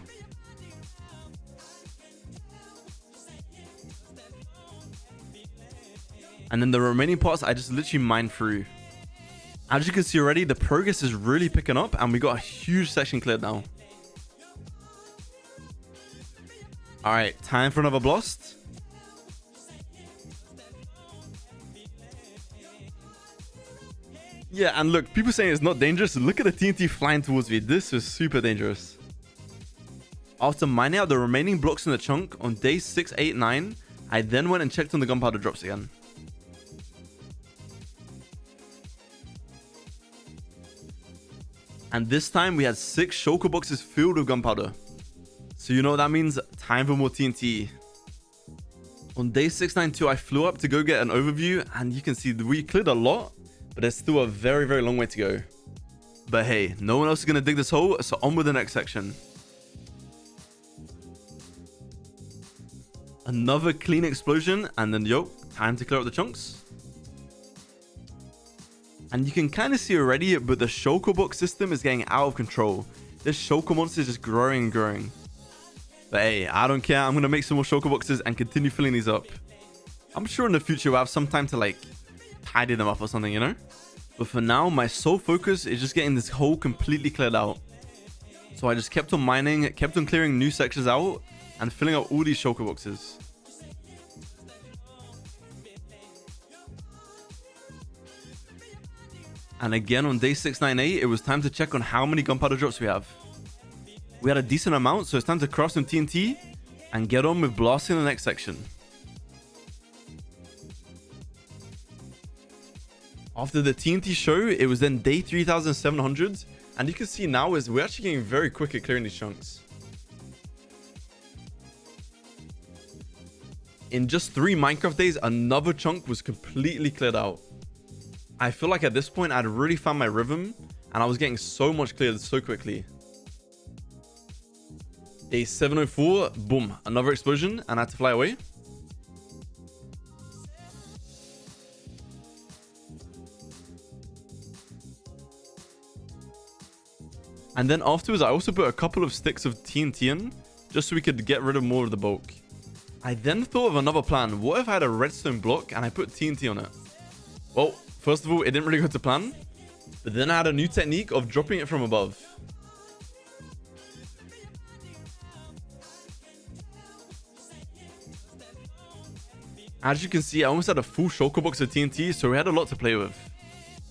And then the remaining parts, I just literally mined through. As you can see already, the progress is really picking up and we got a huge section cleared now. Alright, time for another blast. Yeah, and look, people saying it's not dangerous. Look at the TNT flying towards me. This is super dangerous. After mining out the remaining blocks in the chunk on day 689, I then went and checked on the gunpowder drops again. And this time we had 6 shulker boxes filled with gunpowder. So you know what that means? Time for more TNT. On day 692, I flew up to go get an overview, and you can see we cleared a lot, but there's still a very, very long way to go. But hey, no one else is going to dig this hole, so on with the next section. Another clean explosion, and then yo, time to clear up the chunks. And you can kind of see already, but the shulker box system is getting out of control. This shulker monster is just growing and growing. But hey, I don't care. I'm going to make some more shulker boxes and continue filling these up. I'm sure in the future we'll have some time to like tidy them up or something, you know? But for now, my sole focus is just getting this hole completely cleared out. So I just kept on mining, kept on clearing new sections out, and filling up all these shulker boxes. And again on day 698, it was time to check on how many gunpowder drops we have. We had a decent amount, so it's time to craft some TNT and get on with blasting the next section. After the TNT show, it was then day 3700, and you can see now is we're actually getting very quick at clearing these chunks. In just 3 Minecraft days, another chunk was completely cleared out. I feel like at this point, I'd really found my rhythm, and I was getting so much cleared so quickly. Day 704, boom, another explosion, and I had to fly away. And then afterwards, I also put a couple of sticks of TNT in, just so we could get rid of more of the bulk. I then thought of another plan. What if I had a redstone block and I put TNT on it? Well, first of all, it didn't really go to plan, but then I had a new technique of dropping it from above. As you can see, I almost had a full shulker box of TNT, so we had a lot to play with.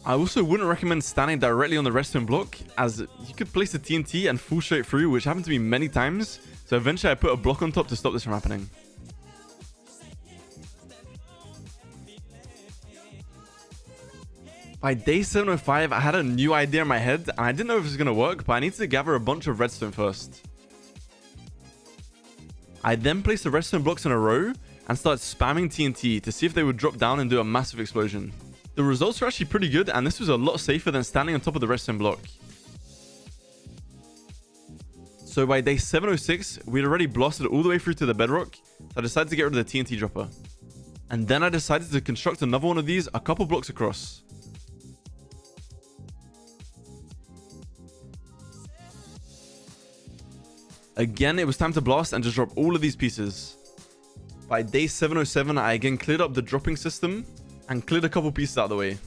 I also wouldn't recommend standing directly on the redstone block, as you could place the TNT and fall straight through, which happened to me many times, so eventually I put a block on top to stop this from happening. By day 705, I had a new idea in my head, and I didn't know if it was going to work, but I needed to gather a bunch of redstone first. I then placed the redstone blocks in a row and started spamming TNT to see if they would drop down and do a massive explosion. The results were actually pretty good, and this was a lot safer than standing on top of the redstone block. So by day 706, we'd already blasted all the way through to the bedrock, so I decided to get rid of the TNT dropper. And then I decided to construct another one of these a couple blocks across. Again, it was time to blast and just drop all of these pieces. By day 707, I again cleared up the dropping system and cleared a couple pieces out of the way.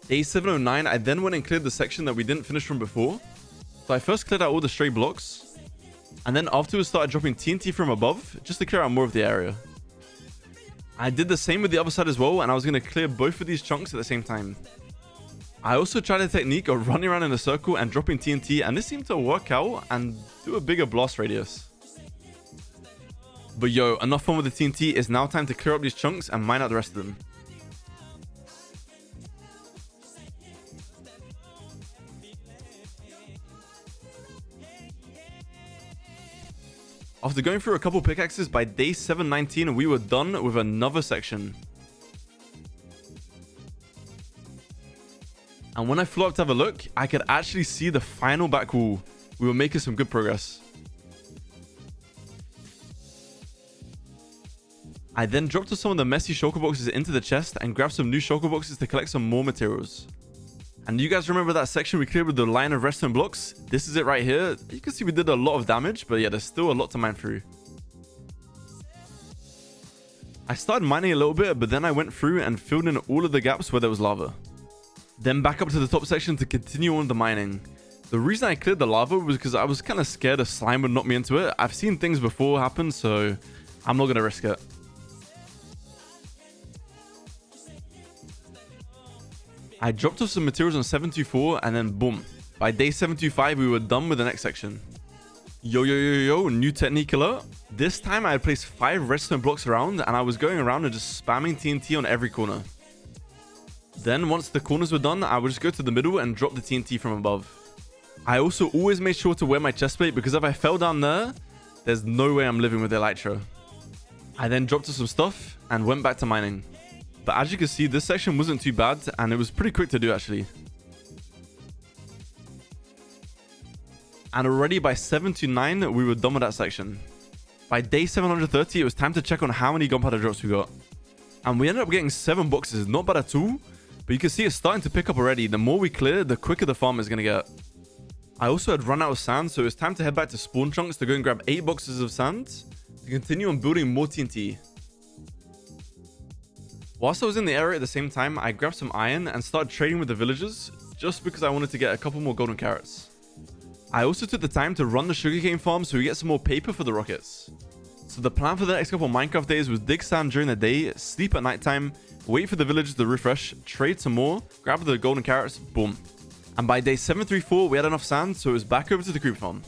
Day 709, I then went and cleared the section that we didn't finish from before. So I first cleared out all the stray blocks, and then afterwards started dropping TNT from above just to clear out more of the area. I did the same with the other side as well, and I was going to clear both of these chunks at the same time. I also tried the technique of running around in a circle and dropping TNT, and this seemed to work out and do a bigger blast radius. But yo, enough fun with the TNT. It's now time to clear up these chunks and mine out the rest of them. After going through a couple pickaxes, by day 719 we were done with another section. And when I flew up to have a look, I could actually see the final back wall. We were making some good progress. I then dropped some of the messy shulker boxes into the chest and grabbed some new shulker boxes to collect some more materials. And you guys remember that section we cleared with the line of redstone blocks? This is it right here. You can see we did a lot of damage, but yeah, there's still a lot to mine through. I started mining a little bit, but then I went through and filled in all of the gaps where there was lava. Then back up to the top section to continue on the mining. The reason I cleared the lava was because I was kind of scared a slime would knock me into it. I've seen things before happen, so I'm not going to risk it. I dropped off some materials on 724 and then boom. By day 725 we were done with the next section. Yo, new technique alert. This time I had placed 5 redstone blocks around and I was going around and just spamming TNT on every corner. Then once the corners were done, I would just go to the middle and drop the TNT from above. I also always made sure to wear my chest plate because if I fell down there, there's no way I'm living with Elytra. I then dropped off some stuff and went back to mining. But as you can see, this section wasn't too bad and it was pretty quick to do actually. And already by 729, we were done with that section. By day 730, it was time to check on how many gunpowder drops we got. And we ended up getting 7 boxes, not bad at all. But you can see it's starting to pick up already. The more we clear, the quicker the farm is going to get. I also had run out of sand, so it's time to head back to spawn chunks to go and grab 8 boxes of sand to continue on building more TNT. Whilst I was in the area at the same time, I grabbed some iron and started trading with the villagers just because I wanted to get a couple more golden carrots. I also took the time to run the sugarcane farm so we get some more paper for the rockets. So the plan for the next couple of Minecraft days was dig sand during the day, sleep at nighttime, wait for the villagers to refresh, trade some more, grab the golden carrots, boom. And by day 734, we had enough sand, so it was back over to the creep farm.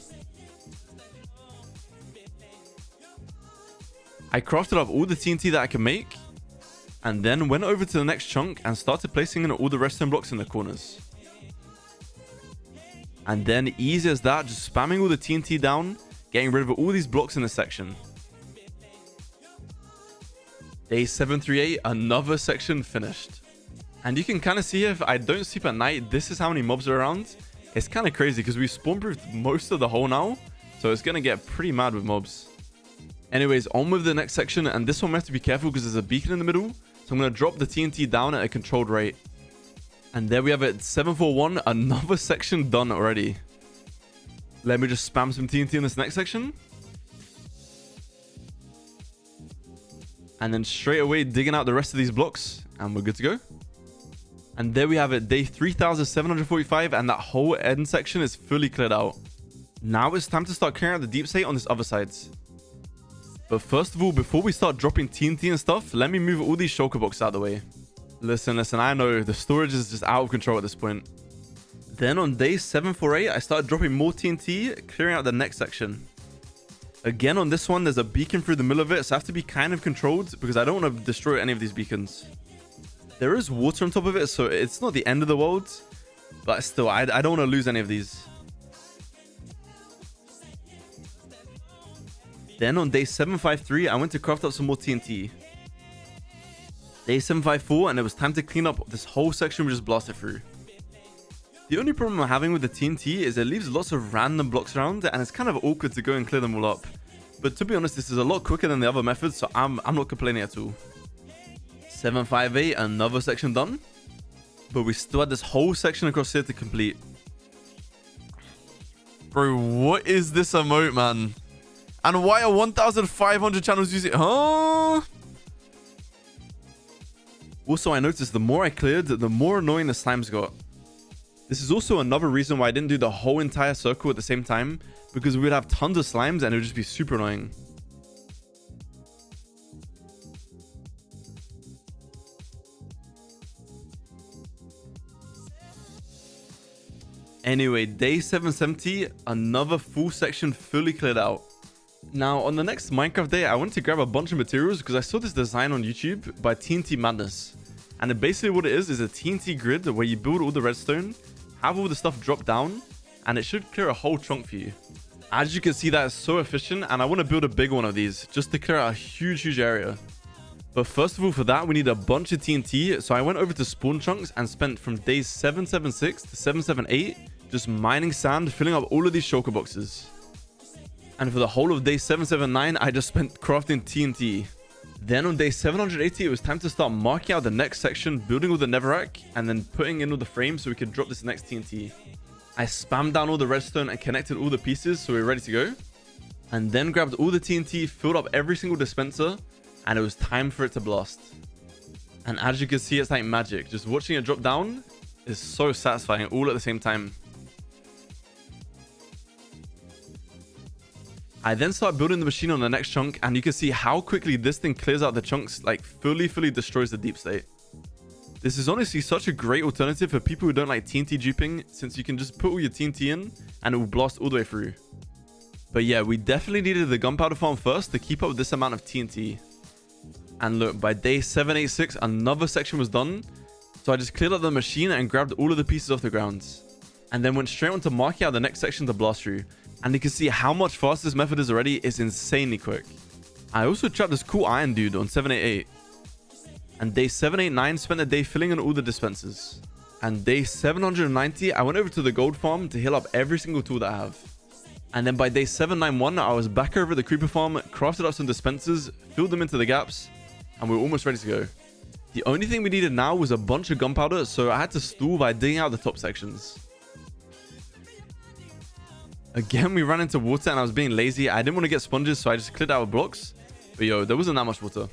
I crafted up all the TNT that I could make, and then went over to the next chunk and started placing in all the redstone blocks in the corners. And then easy as that, just spamming all the TNT down, getting rid of all these blocks in the section. Day 738, another section finished. And you can kind of see if I don't sleep at night, this is how many mobs are around. It's kind of crazy because we spawn-proofed most of the hole now, so it's going to get pretty mad with mobs. Anyways, on with the next section, and this one we have to be careful because there's a beacon in the middle, so I'm going to drop the TNT down at a controlled rate. And there we have it, 741, another section done already. Let me just spam some TNT in this next section. And then straight away digging out the rest of these blocks, and we're good to go. And there we have it, day 3745, and that whole end section is fully cleared out. Now it's time to start clearing out the deep slate on this other side. But first of all, before we start dropping TNT and stuff, let me move all these shulker boxes out of the way. Listen, I know the storage is just out of control at this point. Then on day 748, I started dropping more TNT, clearing out the next section. Again, on this one, there's a beacon through the middle of it, so I have to be kind of controlled because I don't want to destroy any of these beacons. There is water on top of it, so it's not the end of the world, but still, I don't want to lose any of these. Then on day 753, I went to craft up some more TNT. Day 754, and it was time to clean up this whole section we just blasted through. The only problem I'm having with the TNT is it leaves lots of random blocks around, and it's kind of awkward to go and clear them all up. But to be honest, this is a lot quicker than the other methods, so I'm not complaining at all. 758, another section done. But we still had this whole section across here to complete. Bro, what is this emote, man? And why are 1,500 channels using it? Huh? Also, I noticed the more I cleared, the more annoying the slimes got. This is also another reason why I didn't do the whole entire circle at the same time, because we would have tons of slimes and it would just be super annoying. Anyway, day 770, another full section fully cleared out. Now, on the next Minecraft day, I wanted to grab a bunch of materials because I saw this design on YouTube by TNT Madness. And basically what it is a TNT grid where you build all the redstone, have all the stuff drop down, and it should clear a whole chunk for you. As you can see, that is so efficient, and I want to build a big one of these just to clear out a huge area. But first of all, for that, we need a bunch of TNT, so I went over to spawn chunks and spent from days 776 to 778 just mining sand, filling up all of these shulker boxes. And for the whole of day 779, I just spent crafting TNT. Then on day 780, it was time to start marking out the next section, building all the netherrack, and then putting in all the frames so we could drop this next TNT. I spammed down all the redstone and connected all the pieces so we're ready to go. And then grabbed all the TNT, filled up every single dispenser, and it was time for it to blast. And as you can see, it's like magic. Just watching it drop down is so satisfying all at the same time. I then start building the machine on the next chunk, and you can see how quickly this thing clears out the chunks, like fully destroys the deep slate. This is honestly such a great alternative for people who don't like TNT duping, since you can just put all your TNT in and it will blast all the way through. But yeah, we definitely needed the gunpowder farm first to keep up with this amount of TNT. And look, by day 786, another section was done. So I just cleared up the machine and grabbed all of the pieces off the ground. And then went straight on to marking out the next section to blast through. And you can see how much faster this method is already. It's insanely quick. I also trapped this cool iron dude on 788. And day 789 spent the day filling in all the dispensers. And day 790, I went over to the gold farm to heal up every single tool that I have. And then by day 791, I was back over at the creeper farm, crafted up some dispensers, filled them into the gaps, and we were almost ready to go. The only thing we needed now was a bunch of gunpowder, so I had to stall by digging out the top sections. Again, we ran into water and I was being lazy. I didn't want to get sponges, so I just cleared out with blocks. But yo, there wasn't that much water.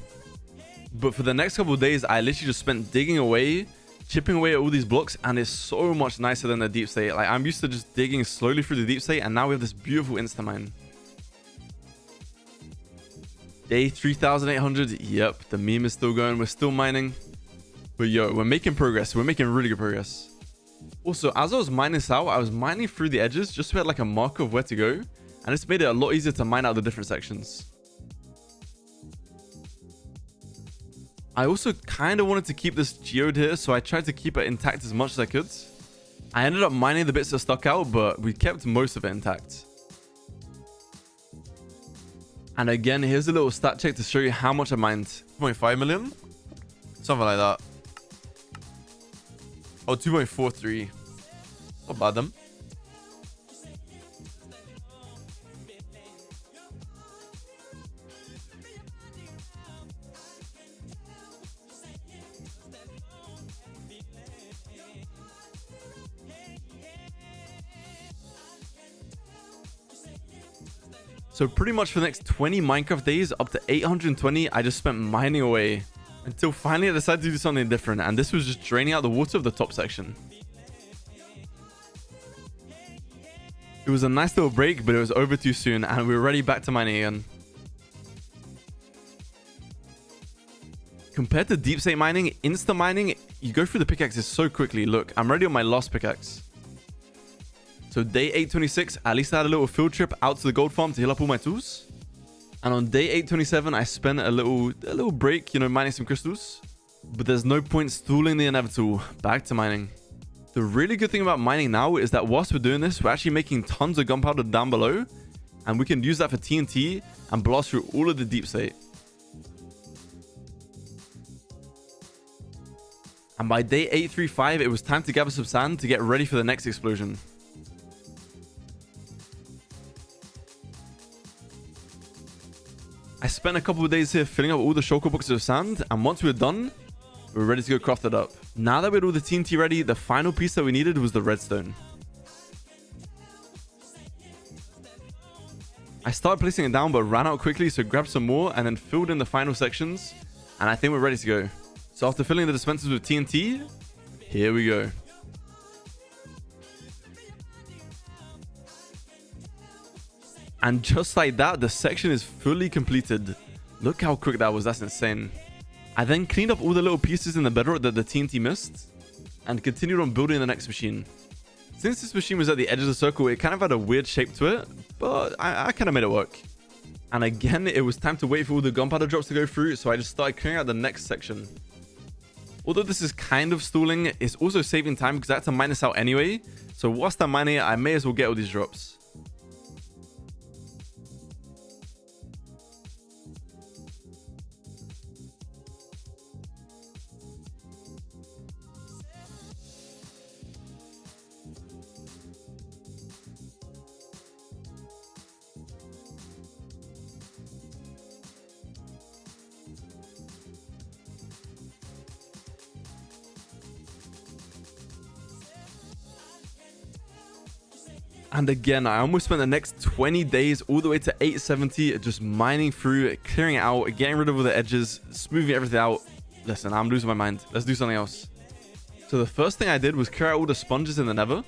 But for the next couple of days, I literally just spent digging away, chipping away at all these blocks, and it's so much nicer than the deep slate. Like, I'm used to just digging slowly through the deep slate, and now we have this beautiful insta mine. Day 3800. Yep, the meme is still going. We're still mining. But yo, we're making progress. We're making really good progress. Also, as I was mining this out, I was mining through the edges just to have like a marker of where to go. And it's made it a lot easier to mine out the different sections. I also kind of wanted to keep this geode here, so I tried to keep it intact as much as I could. I ended up mining the bits that stuck out, but we kept most of it intact. And again, here's a little stat check to show you how much I mined. 2.5 million? Something like that. Oh, 2.43. Not bad, them. So pretty much for the next 20 Minecraft days, up to 820, I just spent mining away. Until finally I decided to do something different, and this was just draining out the water of the top section. It was a nice little break, but it was over too soon, and we were ready back to mining again. Compared to deep slate mining, insta mining, you go through the pickaxes so quickly. Look, I'm ready on my last pickaxe. So day 826, at least I had a little field trip out to the gold farm to heal up all my tools. And on day 827, I spent a little break, you know, mining some crystals. But there's no point stalling the inevitable. Back to mining. The really good thing about mining now is that whilst we're doing this, we're actually making tons of gunpowder down below. And we can use that for TNT and blast through all of the deep slate. And by day 835, it was time to gather some sand to get ready for the next explosion. I spent a couple of days here filling up all the shulker boxes of sand, and once we were done, we were ready to go craft it up. Now that we had all the TNT ready, the final piece that we needed was the redstone. I started placing it down but ran out quickly, so grabbed some more and then filled in the final sections, and I think we're ready to go. So after filling the dispensers with TNT, here we go. And just like that, the section is fully completed. Look how quick that was. That's insane. I then cleaned up all the little pieces in the bedrock that the TNT missed and continued on building the next machine. Since this machine was at the edge of the circle, it kind of had a weird shape to it, but I kind of made it work. And again, it was time to wait for all the gunpowder drops to go through, so I just started clearing out the next section. Although this is kind of stalling, it's also saving time because I had to mine this out anyway. So whilst I'm mining it, I may as well get all these drops. And again, I almost spent the next 20 days all the way to 870 just mining through, clearing it out, getting rid of all the edges, smoothing everything out. Listen, I'm losing my mind. Let's do something else. So the first thing I did was clear out all the sponges in the nether.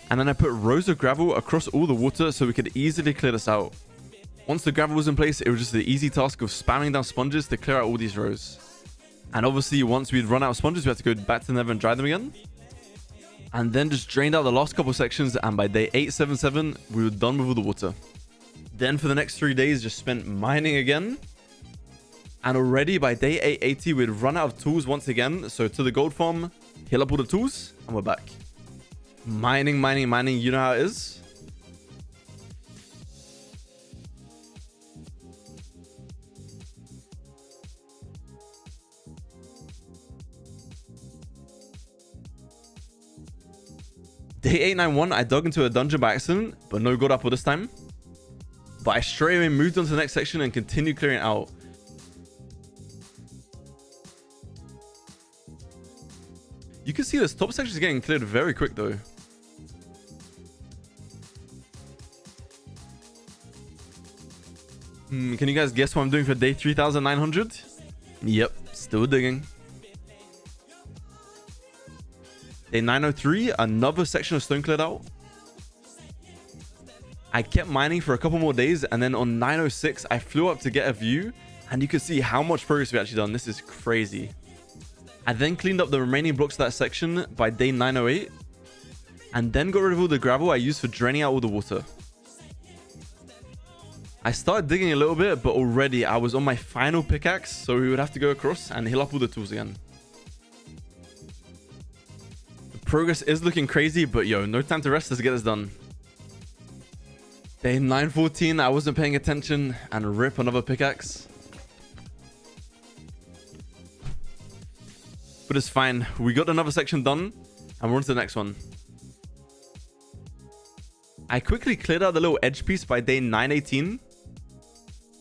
And then I put rows of gravel across all the water so we could easily clear this out. Once the gravel was in place, it was just the easy task of spamming down sponges to clear out all these rows. And obviously, once we'd run out of sponges, we had to go back to the nether and dry them again. And then just drained out the last couple sections, and by day 877 we were done with all the water. Then for the next 3 days just spent mining again, and already by day 880 we'd run out of tools once again. So to the gold farm, heal up all the tools, and we're back. Mining, you know how it is. Day 891, I dug into a dungeon by accident, but no gold apple this time. But I straight away moved on to the next section and continued clearing it out. You can see this top section is getting cleared very quick though. Can you guys guess what I'm doing for day 3900? Yep, still digging. Day 903, another section of stone cleared out. I kept mining for a couple more days, and then on 906, I flew up to get a view, and you can see how much progress we actually done. This is crazy. I then cleaned up the remaining blocks of that section by day 908, and then got rid of all the gravel I used for draining out all the water. I started digging a little bit, but already I was on my final pickaxe, so we would have to go across and heal up all the tools again. Progress is looking crazy, but yo, no time to rest. Let's get this done. Day 914, I wasn't paying attention, and rip another pickaxe. But it's fine. We got another section done, and we're on to the next one. I quickly cleared out the little edge piece by day 918.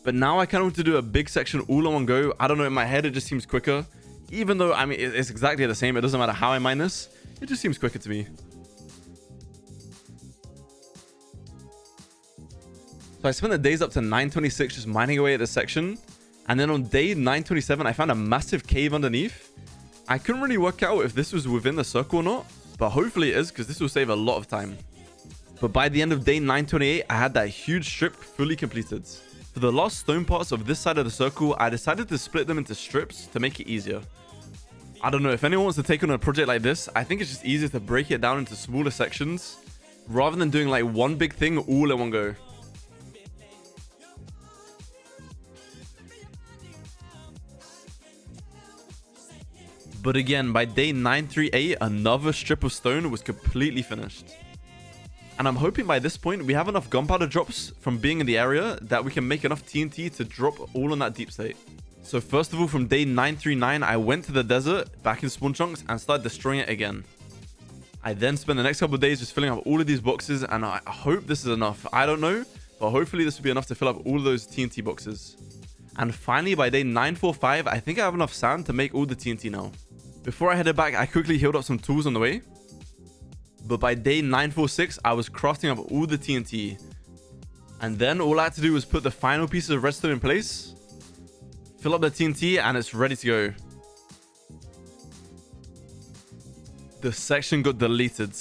But now I kind of want to do a big section all in one go. I don't know, in my head it just seems quicker. Even though, I mean, it's exactly the same. It doesn't matter how I mine this. It just seems quicker to me. So I spent the days up to 926 just mining away at this section. And then on day 927, I found a massive cave underneath. I couldn't really work out if this was within the circle or not, but hopefully it is, because this will save a lot of time. But by the end of day 928, I had that huge strip fully completed. For the last stone parts of this side of the circle, I decided to split them into strips to make it easier. I don't know, if anyone wants to take on a project like this, I think it's just easier to break it down into smaller sections rather than doing like one big thing all in one go. But again, by day 938, another strip of stone was completely finished. And I'm hoping by this point we have enough gunpowder drops from being in the area that we can make enough TNT to drop all on that deep slate. So first of all, from day 939, I went to the desert back in spawn chunks and started destroying it again. I then spent the next couple of days just filling up all of these boxes, and I hope this is enough. I don't know, but hopefully this will be enough to fill up all of those TNT boxes. And finally, by day 945, I think I have enough sand to make all the TNT now. Before I headed back, I quickly healed up some tools on the way. But by day 946, I was crafting up all the TNT. And then all I had to do was put the final pieces of redstone in place, fill up the TNT, and it's ready to go. The section got deleted.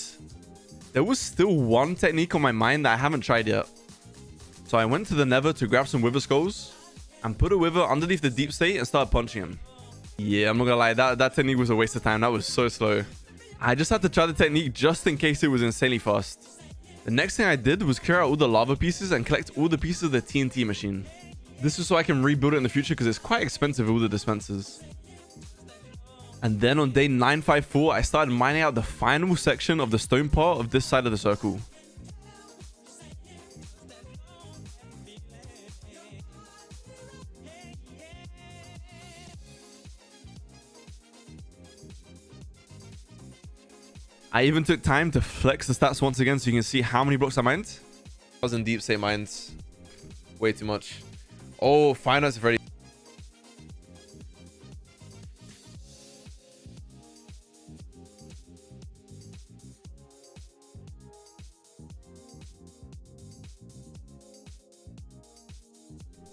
There was still one technique on my mind that I haven't tried yet. So I went to the nether to grab some wither skulls and put a wither underneath the deep slate and started punching him. Yeah, I'm not gonna lie, that technique was a waste of time. That was so slow. I just had to try the technique just in case it was insanely fast. The next thing I did was clear out all the lava pieces and collect all the pieces of the TNT machine. This is so I can rebuild it in the future because it's quite expensive with all the dispensers. And then on day 954, I started mining out the final section of the stone part of this side of the circle. I even took time to flex the stats once again so you can see how many blocks I mined. I was in deep state mines. Way too much. Oh, finance is ready.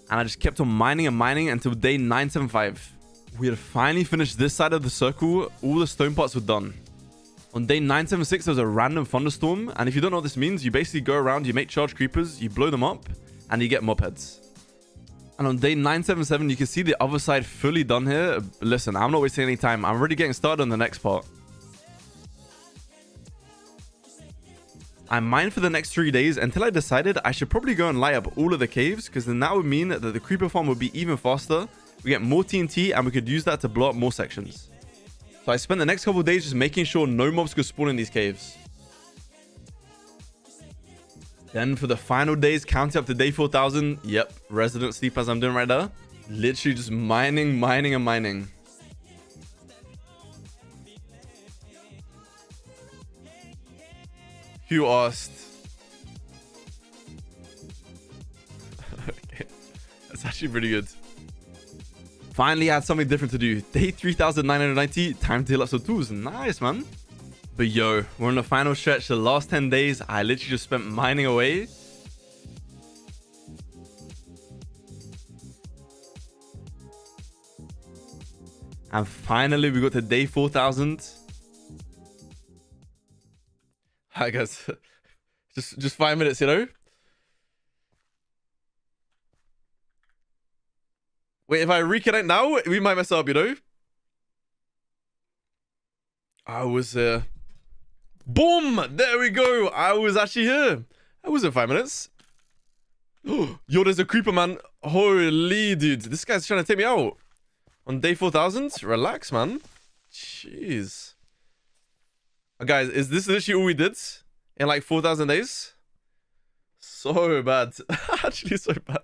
And I just kept on mining and mining until day 975. We had finally finished this side of the circle. All the stone parts were done. On day 976, there was a random thunderstorm. And if you don't know what this means, you basically go around, you make charge creepers, you blow them up, and you get mob heads. And on day 977, you can see the other side fully done here. Listen, I'm not wasting any time. I'm already getting started on the next part. I mined for the next 3 days until I decided I should probably go and light up all of the caves, because then that would mean that the creeper farm would be even faster. We get more TNT and we could use that to blow up more sections. So I spent the next couple of days just making sure no mobs could spawn in these caves. Then for the final days, counting up to day 4000. Yep, resident sleep as I'm doing right there. Literally just mining, mining, and mining. Who asked? Okay, that's actually pretty good. Finally, I had something different to do. Day 3990, time to heal up some tools. Nice, man. But yo, we're on the final stretch. The last 10 days, I literally just spent mining away. And finally, we got to day 4000. Hi, guys. just 5 minutes, you know? Wait, if I reconnect now, we might mess up, you know? I was boom! There we go. I was actually here. That wasn't 5 minutes. Yo, there's a creeper, man. Holy dude. This guy's trying to take me out. On day 4000? Relax, man. Jeez. Guys, is this literally all we did? In like 4,000 days? So bad. Actually, so bad.